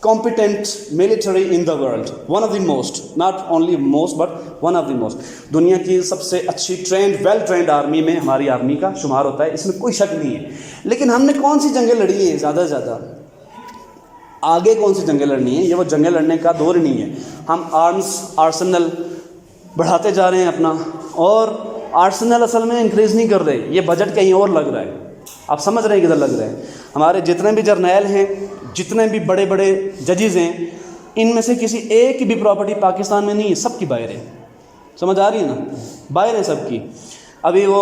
competent military in the world, one of the most, not only most but one of the most. دنیا کی سب سے اچھی ویل ٹرینڈ آرمی میں ہماری آرمی کا شمار ہوتا ہے، اس میں کوئی شک نہیں ہے. لیکن ہم نے کون سی جنگیں لڑی ہیں زیادہ سے زیادہ؟ آگے کون سی جنگیں لڑنی ہیں؟ یہ وہ جنگیں لڑنے کا دور ہی نہیں ہے. ہم آرسنل بڑھاتے جا رہے ہیں اپنا، اور آرسنل اصل میں انکریز نہیں کر رہے، یہ بجٹ کہیں اور لگ رہا ہے. آپ سمجھ رہے ہیں کدھر لگ رہے ہیں؟ ہمارے جتنے بھی جرنیل ہیں، جتنے بھی بڑے بڑے ججز ہیں، ان میں سے کسی ایک کی بھی پراپرٹی پاکستان میں نہیں ہے، سب کی باہر ہے. سمجھ آ رہی ہے نا؟ باہر ہے سب کی. ابھی وہ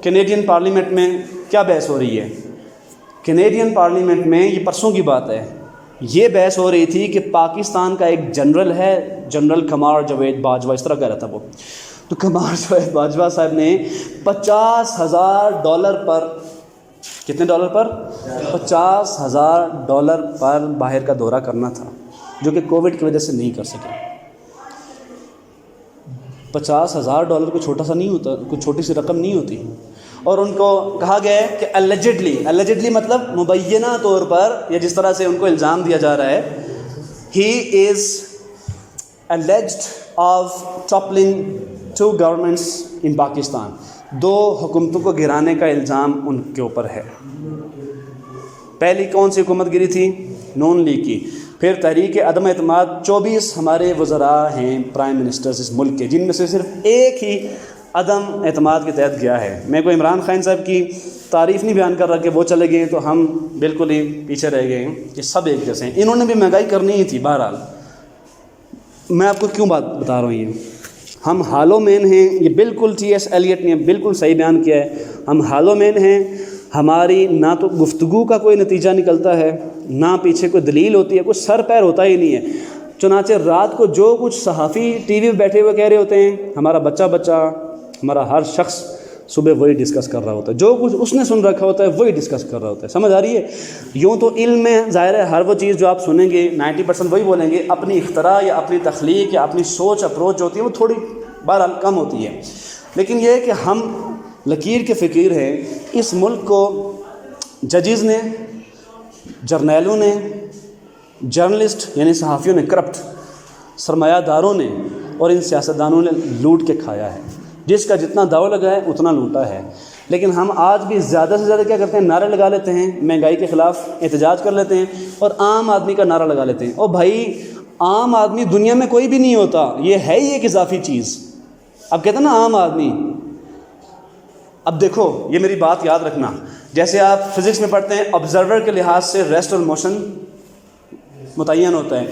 کینیڈین پارلیمنٹ میں کیا بحث ہو رہی ہے؟ کینیڈین پارلیمنٹ میں یہ پرسوں کی بات ہے، یہ بحث ہو رہی تھی کہ پاکستان کا ایک جنرل ہے، جنرل قمر جاوید باجوہ، اس طرح کہہ رہا تھا وہ. تو قمر جاوید باجوہ صاحب نے $50,000 پر، کتنے ڈالر پر؟ $50,000 پر باہر کا دورہ کرنا تھا، جو کہ کووڈ کی وجہ سے نہیں کر سکے. $50,000 کوئی چھوٹا سا نہیں ہوتا، کوئی چھوٹی سی رقم نہیں ہوتی. اور ان کو کہا گیا ہے کہ اللیجڈلی مطلب مبینہ طور پر، یا جس طرح سے ان کو الزام دیا جا رہا ہے، ہی از alleged of toppling 2 governments in Pakistan. 2 حکومتوں کو گرانے کا الزام ان کے اوپر ہے. پہلی کون سی حکومت گری تھی؟ نون لیگ کی. پھر تحریک عدم اعتماد. 24 ہمارے وزراء ہیں، پرائم منسٹرز اس ملک کے، جن میں سے صرف ایک ہی عدم اعتماد کے تحت گیا ہے. میں کوئی عمران خان صاحب کی تعریف نہیں بیان کر رہا کہ وہ چلے گئے تو ہم بالکل ہی پیچھے رہ گئے ہیں. یہ سب ایک جیسے ہیں. انہوں نے بھی مہنگائی کرنی ہی تھی. بہرحال میں آپ کو کیوں بات بتا رہا ہوں، یہ ہم حالوں مین ہیں. یہ بالکل T.S. ایلیٹ نے بالکل صحیح بیان کیا ہے. ہم حالوں مین ہیں. ہماری نہ تو گفتگو کا کوئی نتیجہ نکلتا ہے، نہ پیچھے کوئی دلیل ہوتی ہے، کوئی سر پیر ہوتا ہی نہیں ہے. چنانچہ رات کو جو کچھ صحافی ٹی وی پہ بیٹھے ہوئے کہہ رہے ہوتے ہیں، ہمارا بچہ ہمارا ہر شخص صبح وہی ڈسکس کر رہا ہوتا ہے. جو کچھ اس نے سن رکھا ہوتا ہے وہی ڈسکس کر رہا ہوتا ہے. سمجھ آ رہی ہے؟ یوں تو علم میں ظاہر ہے ہر وہ چیز جو آپ سنیں گے 90% وہی بولیں گے. اپنی اختراع یا اپنی تخلیق یا اپنی سوچ اپروچ ہوتی ہے وہ تھوڑی بہرحال کم ہوتی ہے. لیکن یہ ہے کہ ہم لکیر کے فقیر ہیں. اس ملک کو ججز نے، جرنیلوں نے، جرنلسٹ یعنی صحافیوں نے، کرپٹ سرمایہ داروں نے اور ان سیاستدانوں نے لوٹ کے کھایا ہے. جس کا جتنا داؤ لگا ہے اتنا لوٹا ہے. لیکن ہم آج بھی زیادہ سے زیادہ کیا کرتے ہیں؟ نعرے لگا لیتے ہیں، مہنگائی کے خلاف احتجاج کر لیتے ہیں اور عام آدمی کا نعرہ لگا لیتے ہیں. اور بھائی عام آدمی دنیا میں کوئی بھی نہیں ہوتا، یہ ہے ہی ایک اضافی چیز. اب کہتے ہیں نا عام آدمی. اب دیکھو یہ میری بات یاد رکھنا، جیسے آپ فزکس میں پڑھتے ہیں آبزرور کے لحاظ سے ریسٹ اور موشن متعین ہوتا ہے.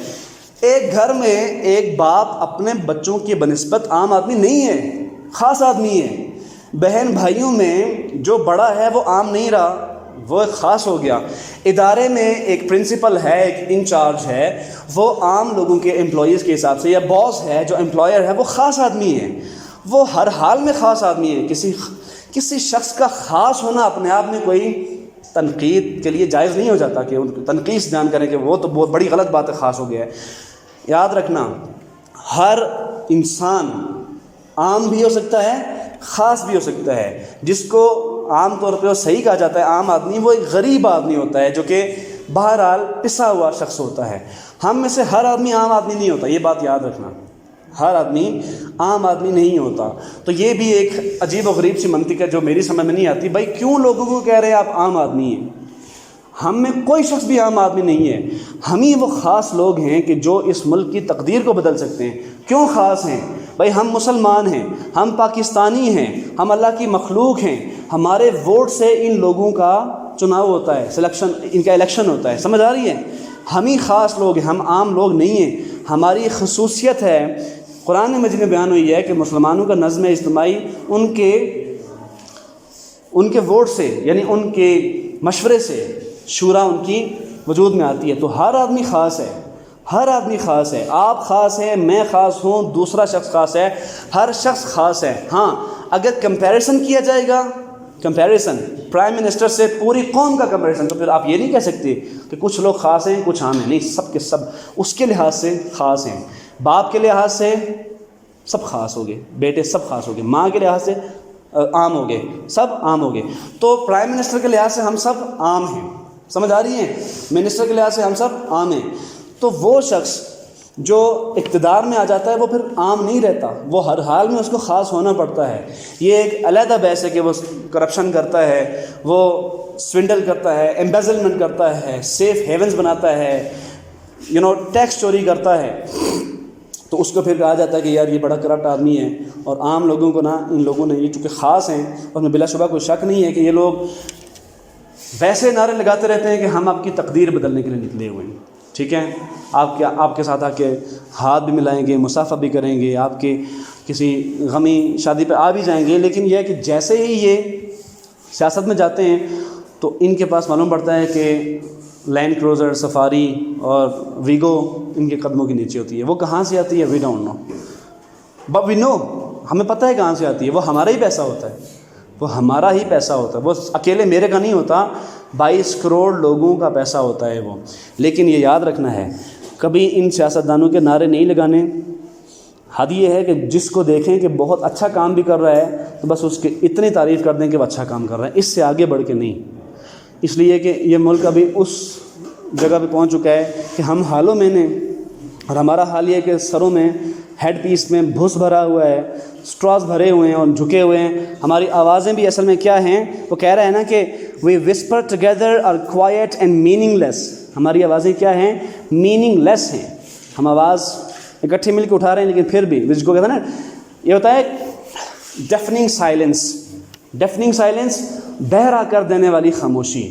ایک گھر میں ایک باپ اپنے بچوں کی بنسبت عام آدمی نہیں ہے، خاص آدمی ہے۔ بہن بھائیوں میں جو بڑا ہے وہ عام نہیں رہا، وہ ایک خاص ہو گیا۔ ادارے میں ایک پرنسپل ہے، ایک انچارج ہے، وہ عام لوگوں کے امپلائیز کے حساب سے، یا باس ہے جو امپلائر ہے وہ خاص آدمی ہے، وہ ہر حال میں خاص آدمی ہے۔ کسی شخص کا خاص ہونا اپنے آپ میں کوئی تنقید کے لیے جائز نہیں ہو جاتا کہ ان کو تنقید بیان کریں کہ وہ تو بہت بڑی غلط بات ہے، خاص ہو گیا ہے۔ یاد رکھنا، ہر انسان عام بھی ہو سکتا ہے، خاص بھی ہو سکتا ہے۔ جس کو عام طور پہ وہ صحیح کہا جاتا ہے عام آدمی، وہ ایک غریب آدمی ہوتا ہے جو کہ بہرحال پسا ہوا شخص ہوتا ہے۔ ہم میں سے ہر آدمی عام آدمی نہیں ہوتا، یہ بات یاد رکھنا، ہر آدمی عام آدمی نہیں ہوتا۔ تو یہ بھی ایک عجیب و غریب سی منطق ہے جو میری سمجھ میں نہیں آتی، بھائی کیوں لوگوں کو کہہ رہے ہیں آپ عام آدمی ہیں؟ ہم میں کوئی شخص بھی عام آدمی نہیں ہے، ہم ہی وہ خاص لوگ ہیں کہ جو اس ملک کی تقدیر کو بدل سکتے ہیں۔ کیوں خاص ہیں؟ بھائی ہم مسلمان ہیں، ہم پاکستانی ہیں، ہم اللہ کی مخلوق ہیں، ہمارے ووٹ سے ان لوگوں کا چناؤ ہوتا ہے، سلیکشن، ان کا الیکشن ہوتا ہے، سمجھ آ رہی ہے؟ ہم ہی خاص لوگ ہیں، ہم عام لوگ نہیں ہیں۔ ہماری خصوصیت ہے، قرآن مجید میں بیان ہوئی ہے کہ مسلمانوں کا نظم اجتماعی ان کے ووٹ سے، یعنی ان کے مشورے سے شورا ان کی وجود میں آتی ہے۔ تو ہر آدمی خاص ہے، ہر آدمی خاص ہے، آپ خاص ہیں، میں خاص ہوں، دوسرا شخص خاص ہے، ہر شخص خاص ہے۔ ہاں اگر کمپیریزن کیا جائے گا، کمپیریزن پرائم منسٹر سے پوری قوم کا کمپیریزن، تو پھر آپ یہ نہیں کہہ سکتے کہ کچھ لوگ خاص ہیں کچھ عام ہیں، نہیں، سب کے سب اس کے لحاظ سے خاص ہیں۔ باپ کے لحاظ سے سب خاص ہو گئے، بیٹے سب خاص ہو گئے، ماں کے لحاظ سے عام ہو گئے، سب عام ہو گئے۔ تو پرائم منسٹر کے لحاظ سے ہم سب عام ہیں، سمجھ آ رہی ہیں؟ منسٹر کے لحاظ سے ہم سب عام ہیں۔ تو وہ شخص جو اقتدار میں آ جاتا ہے وہ پھر عام نہیں رہتا، وہ ہر حال میں اس کو خاص ہونا پڑتا ہے۔ یہ ایک علیحدہ بحث ہے کہ وہ کرپشن کرتا ہے، وہ سوینڈل کرتا ہے، ایمبیزلمنٹ کرتا ہے، سیف ہیونز بناتا ہے، ٹیکس چوری کرتا ہے، تو اس کو پھر کہا جاتا ہے کہ یار یہ بڑا کرپٹ آدمی ہے۔ اور عام لوگوں کو ان لوگوں نے، یہ چونکہ خاص ہیں، اور میں بلا شبہ کوئی شک نہیں ہے کہ یہ لوگ ویسے نعرے لگاتے رہتے ہیں کہ ہم آپ کی تقدیر بدلنے کے لیے نکلے ہوئے ہیں، ٹھیک ہے، آپ کے ساتھ آ کے ہاتھ بھی ملائیں گے، مصافحہ بھی کریں گے، آپ کے کسی غمی شادی پہ آ بھی جائیں گے، لیکن یہ ہے کہ جیسے ہی یہ سیاست میں جاتے ہیں تو ان کے پاس معلوم پڑتا ہے کہ لینڈ کروزر، سفاری اور ویگو ان کے قدموں کے نیچے ہوتی ہے۔ وہ کہاں سے آتی ہے؟ We don't know, but we نو، ہمیں پتہ ہے کہاں سے آتی ہے۔ وہ ہمارا ہی پیسہ ہوتا ہے، وہ ہمارا ہی پیسہ ہوتا ہے، وہ اکیلے میرے کا نہیں ہوتا، 22 کروڑ لوگوں کا پیسہ ہوتا ہے وہ۔ لیکن یہ یاد رکھنا ہے، کبھی ان سیاستدانوں کے نعرے نہیں لگانے۔ حد یہ ہے کہ جس کو دیکھیں کہ بہت اچھا کام بھی کر رہا ہے تو بس اس کی اتنی تعریف کر دیں کہ وہ اچھا کام کر رہا ہے، اس سے آگے بڑھ کے نہیں۔ اس لیے کہ یہ ملک ابھی اس جگہ پہ پہنچ چکا ہے کہ ہم حالوں میں نے، اور ہمارا حال یہ ہے کہ سروں میں، ہیڈ پیس میں بھس بھرا ہوا ہے، سٹراز بھرے ہوئے ہیں اور جھکے ہوئے ہیں۔ ہماری آوازیں بھی اصل میں کیا ہیں؟ وہ کہہ رہا ہے نا کہ we whisper together are quiet and meaningless. ہماری آوازیں کیا ہیں؟ میننگ لیس ہیں۔ ہم آواز اکٹھے مل کے اٹھا رہے ہیں لیکن پھر بھی جس کو کہتے ہیں نا، یہ ہوتا ہے ڈیفننگ سائلنس۔ ڈیفننگ سائلنس، بہرا کر دینے والی خاموشی۔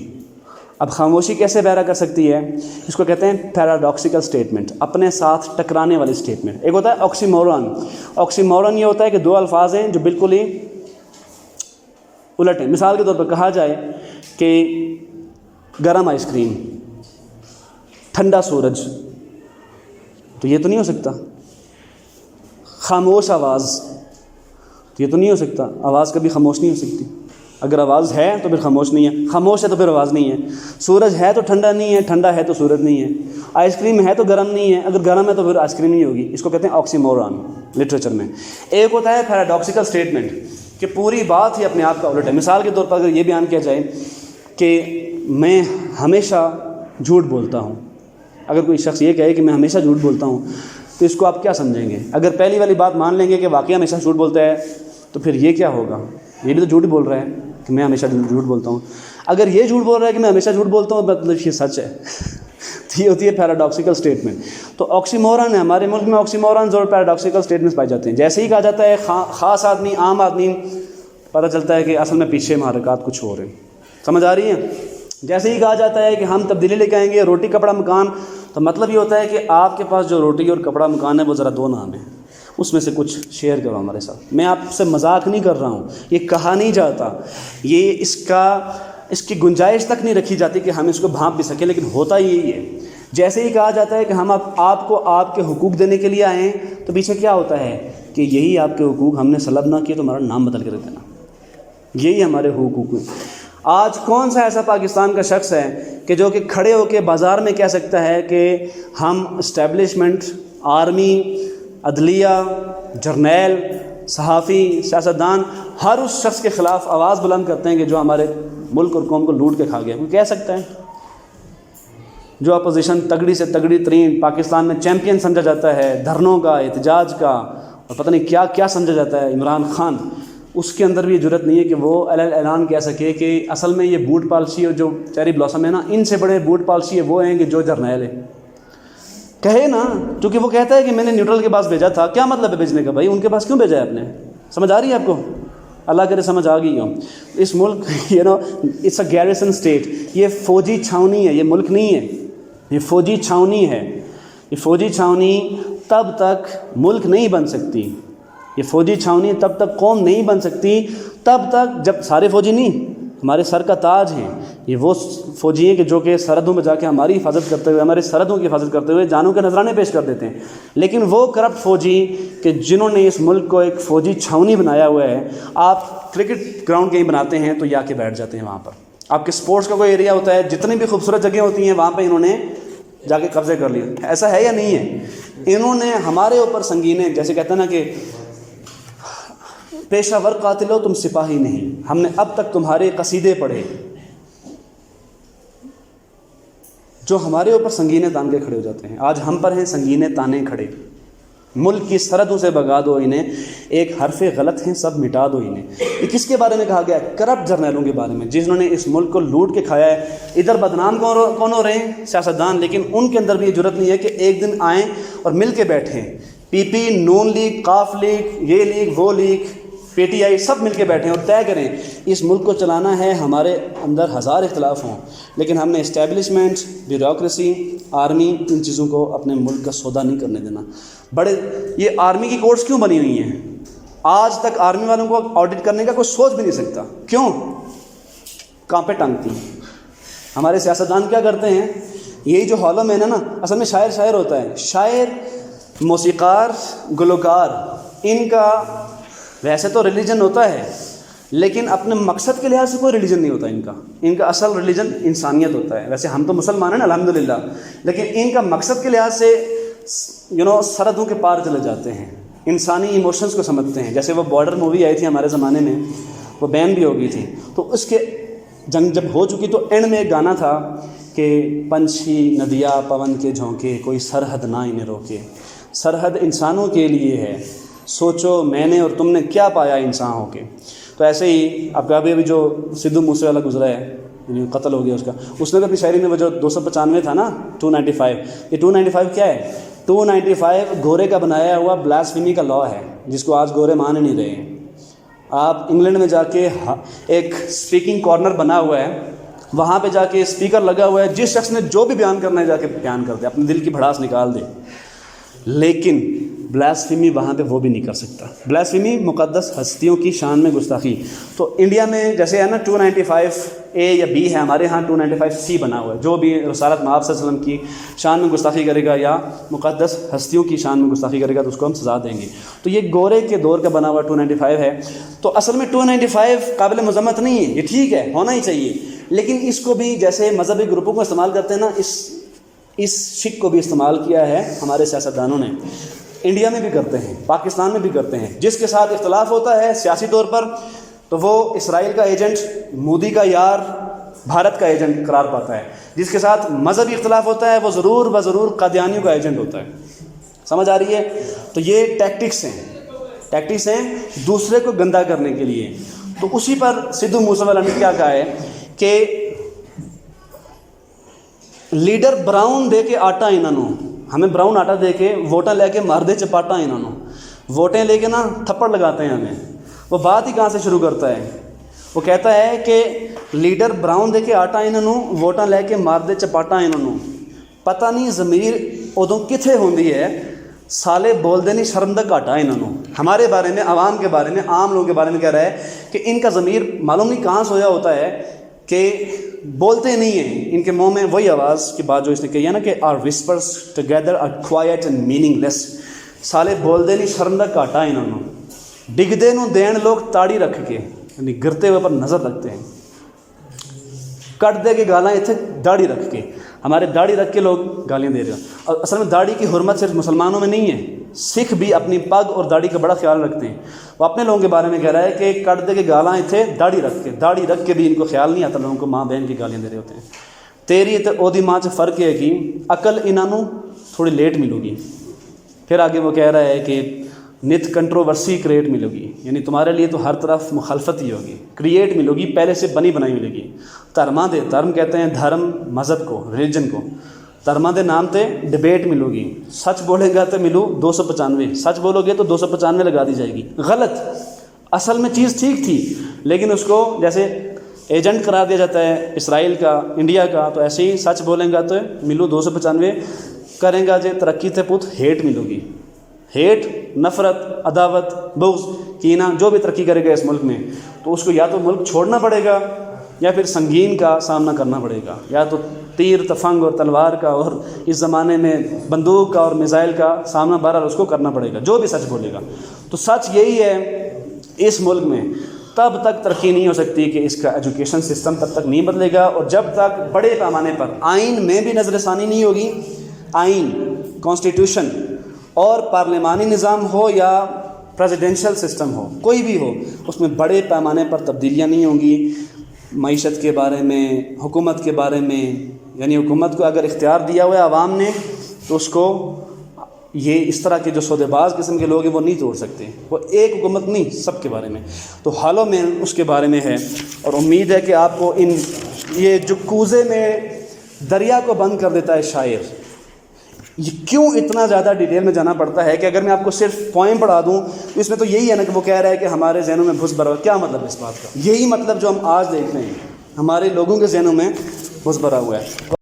اب خاموشی کیسے بہرا کر سکتی ہے؟ اس کو کہتے ہیں پیراڈاکسیکل سٹیٹمنٹ، اپنے ساتھ ٹکرانے والی سٹیٹمنٹ۔ ایک ہوتا ہے آکسیمورون۔ آکسیمورون یہ ہوتا ہے کہ دو الفاظ ہیں جو بالکل ہی الٹ ہیں۔ مثال کے طور پر کہا جائے کہ گرم آئس کریم، ٹھنڈا سورج، تو یہ تو نہیں ہو سکتا۔ خاموش آواز، تو یہ تو نہیں ہو سکتا، آواز کبھی خاموش نہیں ہو سکتی۔ اگر آواز ہے تو پھر خاموش نہیں ہے، خاموش ہے تو پھر آواز نہیں ہے۔ سورج ہے تو ٹھنڈا نہیں ہے، ٹھنڈا ہے تو سورج نہیں ہے۔ آئس کریم ہے تو گرم نہیں ہے، اگر گرم ہے تو پھر آئس کریم نہیں ہوگی۔ اس کو کہتے ہیں آکسیمورون لٹریچر میں۔ ایک ہوتا ہے پیراڈاکسیکل سٹیٹمنٹ، کہ پوری بات ہی اپنے آپ کا الٹ ہے۔ مثال کے طور پر اگر یہ بیان کیا جائے کہ میں ہمیشہ جھوٹ بولتا ہوں، اگر کوئی شخص یہ کہے کہ میں ہمیشہ جھوٹ بولتا ہوں تو اس کو آپ کیا سمجھیں گے؟ اگر پہلی والی بات مان لیں گے کہ واقعی ہمیشہ جھوٹ بولتا ہے تو پھر یہ کیا ہوگا؟ یہ بھی تو جھوٹ بول رہا ہے کہ میں ہمیشہ جھوٹ بولتا ہوں۔ اگر یہ جھوٹ بول رہا ہے کہ میں ہمیشہ جھوٹ بولتا ہوں مطلب یہ سچ ہے تو یہ ہوتی ہے پیراڈاکسیکل سٹیٹمنٹ۔ تو آکسیمورون ہے، ہمارے ملک میں آکسیمورونز اور پیراڈاکسیکل سٹیٹمنٹس پائے جاتے ہیں۔ جیسے ہی کہا جاتا ہے خاص آدمی، عام آدمی، پتہ چلتا ہے کہ اصل میں پیچھے محرکات کچھ اور ہیں۔ سمجھ آ رہی ہیں؟ جیسے ہی کہا جاتا ہے کہ ہم تبدیلی لے کے آئیں گے، روٹی کپڑا مکان، تو مطلب یہ ہوتا ہے کہ آپ کے پاس جو روٹی اور کپڑا مکان ہے وہ ذرا دو نام ہے، اس میں سے کچھ شیئر کرو ہمارے ساتھ۔ میں آپ سے مذاق نہیں کر رہا ہوں، یہ کہا نہیں جاتا، یہ اس کی گنجائش تک نہیں رکھی جاتی کہ ہم اس کو بھانپ بھی سکیں، لیکن ہوتا یہی ہے۔ جیسے ہی کہا جاتا ہے کہ ہم آپ کو آپ کے حقوق دینے کے لیے آئے ہیں، تو پیچھے کیا ہوتا ہے کہ یہی آپ کے حقوق ہم نے سلب نہ کیے تو ہمارا نام بدل کے رکھ دینا، یہی ہمارے حقوق ہیں۔ آج کون سا ایسا پاکستان کا شخص ہے کہ جو کہ کھڑے ہو کے بازار میں کہہ سکتا ہے کہ ہم اسٹیبلشمنٹ، آرمی، عدلیہ، جرنیل، صحافی، سیاستدان، ہر اس شخص کے خلاف آواز بلند کرتے ہیں کہ جو ہمارے ملک اور قوم کو لوٹ کے کھا گیا؟ وہ کہہ سکتا ہے؟ جو اپوزیشن تگڑی سے تگڑی ترین پاکستان میں چیمپئن سمجھا جاتا ہے، دھرنوں کا، احتجاج کا، اور پتہ نہیں کیا کیا سمجھا جاتا ہے، عمران خان، اس کے اندر بھی یہ جرت نہیں ہے کہ وہ اعلان کہہ سکے کہ اصل میں یہ بوٹ پالشی اور جو چیری بلاسم ہے نا، ان سے بڑے بوٹ پالشی ہے وہ ہیں کہ جو جرنیل ہے۔ کہے نا، کیونکہ وہ کہتا ہے کہ میں نے نیوٹرل کے پاس بھیجا تھا۔ کیا مطلب ہے بھیجنے کا؟ بھائی ان کے پاس کیوں بھیجا ہے آپ نے؟ سمجھ آ رہی ہے آپ کو؟ اللہ کرے سمجھ آ گئی ہو۔ اس ملک اٹس اے گیریسن اسٹیٹ، یہ فوجی چھاونی ہے، یہ ملک نہیں ہے، یہ فوجی چھاونی ہے۔ یہ فوجی چھاونی تب تک ملک نہیں بن سکتی، یہ فوجی چھاونی تب تک قوم نہیں بن سکتی، تب تک جب سارے فوجی نہیں، ہمارے سر کا تاج ہیں یہ وہ فوجی ہیں کہ جو کہ سرحدوں میں جا کے ہماری حفاظت کرتے ہوئے، ہماری سرحدوں کی حفاظت کرتے ہوئے جانوں کے نذرانے پیش کر دیتے ہیں۔ لیکن وہ کرپٹ فوجی کہ جنہوں نے اس ملک کو ایک فوجی چھاونی بنایا ہوا ہے، آپ کرکٹ گراؤنڈ کہیں بناتے ہیں تو یہ آ کے بیٹھ جاتے ہیں وہاں پر۔ آپ کے سپورٹس کا کوئی ایریا ہوتا ہے، جتنی بھی خوبصورت جگہیں ہوتی ہیں وہاں پہ انہوں نے جا کے قبضے کر لیے۔ ایسا ہے یا نہیں ہے؟ انہوں نے ہمارے اوپر سنگینے، جیسے کہتے ہیں نا کہ پیشہ ور قاتل ہو تم سپاہی نہیں، ہم نے اب تک تمہارے قصیدے پڑھے جو ہمارے اوپر سنگینے تان کے کھڑے ہو جاتے ہیں۔ آج ہم پر ہیں سنگینے تانے کھڑے، ملک کی سرحدوں سے بگا دو انہیں، ایک حرف غلط ہیں سب مٹا دو انہیں۔ یہ کس کے بارے میں کہا گیا ہے؟ کرپٹ جرنیلوں کے بارے میں، جنہوں نے اس ملک کو لوٹ کے کھایا ہے۔ ادھر بدنام کون ہو رہے ہیں؟ سیاستدان، لیکن ان کے اندر بھی یہ جرت نہیں ہے کہ ایک دن آئیں اور مل کے بیٹھیں۔ پی پی، نون لیگ، قاف لیگ، یہ لیگ وہ لیگ، پی ٹی آئی، سب مل کے بیٹھیں اور طے کریں اس ملک کو چلانا ہے۔ ہمارے اندر ہزار اختلاف ہوں، لیکن ہم نے اسٹیبلشمنٹ، بیوروکریسی، آرمی، ان چیزوں کو اپنے ملک کا سودا نہیں کرنے دینا۔ یہ آرمی کی کورٹس کیوں بنی ہوئی ہیں؟ آج تک آرمی والوں کو آڈٹ کرنے کا کوئی سوچ بھی نہیں سکتا۔ کیوں؟ کہاں پہ ٹانگتی ہیں؟ ہمارے سیاستدان کیا کرتے ہیں؟ یہی جو ہالوں میں ہے نا، اصل میں شاعر ہوتا ہے، شاعر، موسیقار، گلوکار، ان کا ویسے تو ریلیجن ہوتا ہے لیکن اپنے مقصد کے لحاظ سے کوئی ریلیجن نہیں ہوتا ان کا اصل ریلیجن انسانیت ہوتا ہے۔ ویسے ہم تو مسلمان ہیں نا الحمدللہ، لیکن ان کا مقصد کے لحاظ سے سرحدوں کے پار چلے جاتے ہیں، انسانی ایموشنز کو سمجھتے ہیں۔ جیسے وہ بارڈر مووی آئی تھی ہمارے زمانے میں، وہ بین بھی ہو گئی تھی، تو اس کے جنگ جب ہو چکی تو اینڈ میں ایک گانا تھا کہ پنچھی ندیا پون کے جھونکے، کوئی سرحد نہ انہیں روکے۔ سرحد انسانوں کے لیے ہے، سوچو میں نے اور تم نے کیا پایا انسان ہو کے۔ تو ایسے ہی اب ابھی جو سدھو موسے والا گزرا ہے، قتل ہو گیا اس نے تو اپنی شاعری میں وہ جو 295 تھا نا 295، یہ 295 کیا ہے؟ 295 گورے کا بنایا ہوا بلاسفیمی کا لا ہے، جس کو آج گورے مان نہیں رہے ہیں۔ آپ انگلینڈ میں جا کے ایک اسپیکنگ کارنر بنا ہوا ہے، وہاں پہ جا کے اسپیکر لگا ہوا ہے، جس شخص نے جو بھی بیان کرنا ہے جا کے بیان کر دے، اپنے دل کی بھڑاس نکال دے، لیکن بلاسفیمی وہاں پہ وہ بھی نہیں کر سکتا۔ بلاسفیمی مقدس ہستیوں کی شان میں گستاخی۔ تو انڈیا میں جیسے ہے نا 295 اے یا بی ہے، ہمارے ہاں 295 سی بنا ہوا ہے، جو بھی رسالت مآب صلی اللہ علیہ وسلم کی شان میں گستاخی کرے گا یا مقدس ہستیوں کی شان میں گستاخی کرے گا تو اس کو ہم سزا دیں گے۔ تو یہ گورے کے دور کا بنا ہوا 295 ہے۔ تو اصل میں 295 قابل مذمت نہیں ہے، یہ ٹھیک ہے، ہونا ہی چاہیے، لیکن اس کو بھی جیسے مذہبی گروپوں کو استعمال کرتے ہیں نا، اس شک کو بھی استعمال کیا ہے ہمارے سیاستدانوں نے۔ انڈیا میں بھی کرتے ہیں، پاکستان میں بھی کرتے ہیں۔ جس کے ساتھ اختلاف ہوتا ہے سیاسی طور پر تو وہ اسرائیل کا ایجنٹ، مودی کا یار، بھارت کا ایجنٹ قرار پاتا ہے۔ جس کے ساتھ مذہبی اختلاف ہوتا ہے وہ ضرور بضرور قادیانیوں کا ایجنٹ ہوتا ہے۔ سمجھ آ رہی ہے؟ تو یہ ٹیکٹکس ہیں دوسرے کو گندا کرنے کے لیے۔ تو اسی پر سدھو موسے والا نے کیا کہا ہے کہ لیڈر براؤن دے کے آٹا انہوں، ہمیں براؤن آٹا دے کے ووٹاں لے کے مار دے چپاٹا انہوں، ووٹیں لے کے نا تھپڑ لگاتے ہیں ہمیں۔ وہ بات ہی کہاں سے شروع کرتا ہے؟ وہ کہتا ہے کہ لیڈر براؤن دے کے آٹا انہوں، ووٹاں لے کے مار دے چپاٹا انہوں، پتہ نہیں ضمیر ادوں کتنے ہوندی ہے، سالے بول دے نہیں شرم دا گھاٹا انہوں نے. ہمارے بارے میں، عوام کے بارے میں، عام لوگوں کے بارے میں کہہ رہا ہے کہ ان کا ضمیر معلوم نہیں کہاں سویا ہوتا ہے کہ بولتے نہیں ہیں. ان کے منہ میں وہی آواز کی بات جو اس نے کہی ہے نا کہ are whispers together are quiet and meaningless. سالے بول دے نہیں شرم دا گھاٹا انہوں نے. ڈگدے نو دین لوگ تاڑی رکھ کے، یعنی گرتے ہوئے پر نظر رکھتے ہیں. کٹ دے کے گالاں اتنے داڑھی رکھ کے، ہمارے داڑھی رکھ کے لوگ گالیاں دے رہے ہیں. اور اصل میں داڑھی کی حرمت صرف مسلمانوں میں نہیں ہے، سکھ بھی اپنی پگ اور داڑھی کا بڑا خیال رکھتے ہیں. وہ اپنے لوگوں کے بارے میں کہہ رہا ہے کہ کٹ دے کے گالاں اتنے داڑھی رکھ کے بھی ان کو خیال نہیں آتا لوگوں کو ماں بہن کی گالیاں دے رہے ہوتے ہیں. تیری تے او دی ماں سے فرق ہے کہ عقل انہوں تھوڑی لیٹ ملو گی. پھر آگے وہ کہہ رہا ہے کہ نت کنٹروورسی کریٹ ملے گی، یعنی تمہارے لیے تو ہر طرف مخالفت ہی ہوگی، کریٹ ملے گی، پہلے سے بنی بنائی ملے گی. دھرما دے، دھرم کہتے ہیں دھرم مذہب کو، ریلیجن کو. دھرما دے نام تے ڈبیٹ ملو گی. سچ بولے گا تو ملو 295، سچ بولو گے تو 295 لگا دی جائے گی. غلط، اصل میں چیز ٹھیک تھی لیکن اس کو جیسے ایجنٹ قرار دیا جاتا ہے اسرائیل کا، انڈیا کا، تو ایسے ہی سچ بولیں گا تو ملو 295 کریں گا. جے ترقی تے پوت ہیٹ ملو گی. ہیٹ، نفرت، عداوت، بغض، کینہ، جو بھی ترقی کرے گا اس ملک میں تو اس کو یا تو ملک چھوڑنا پڑے گا یا پھر سنگین کا سامنا کرنا پڑے گا، یا تو تیر تفنگ اور تلوار کا اور اس زمانے میں بندوق کا اور میزائل کا سامنا بہرحال اس کو کرنا پڑے گا جو بھی سچ بولے گا. تو سچ یہی ہے اس ملک میں تب تک ترقی نہیں ہو سکتی کہ اس کا ایجوکیشن سسٹم تب تک نہیں بدلے گا، اور جب تک بڑے پیمانے پر آئین میں بھی نظر ثانی نہیں ہوگی. آئین، کانسٹیٹیوشن اور پارلیمانی نظام ہو یا پریزیڈنشل سسٹم ہو، کوئی بھی ہو، اس میں بڑے پیمانے پر تبدیلیاں نہیں ہوں گی. معیشت کے بارے میں، حکومت کے بارے میں، یعنی حکومت کو اگر اختیار دیا ہوا ہے عوام نے تو اس کو یہ اس طرح کے جو سودے باز قسم کے لوگ ہیں وہ نہیں توڑ سکتے. وہ ایک حکومت نہیں، سب کے بارے میں. تو حالوں میں اس کے بارے میں ہے، اور امید ہے کہ آپ کو یہ جو کوزے میں دریا کو بند کر دیتا ہے شاعر، یہ کیوں اتنا زیادہ ڈیٹیل میں جانا پڑتا ہے کہ اگر میں آپ کو صرف پوائم پڑھا دوں تو اس میں تو یہی ہے نا کہ وہ کہہ رہا ہے کہ ہمارے ذہنوں میں بھس بھرا ہوا. کیا مطلب اس بات کا؟ یہی مطلب جو ہم آج دیکھ رہے ہیں، ہمارے لوگوں کے ذہنوں میں بھس بھرا ہوا ہے.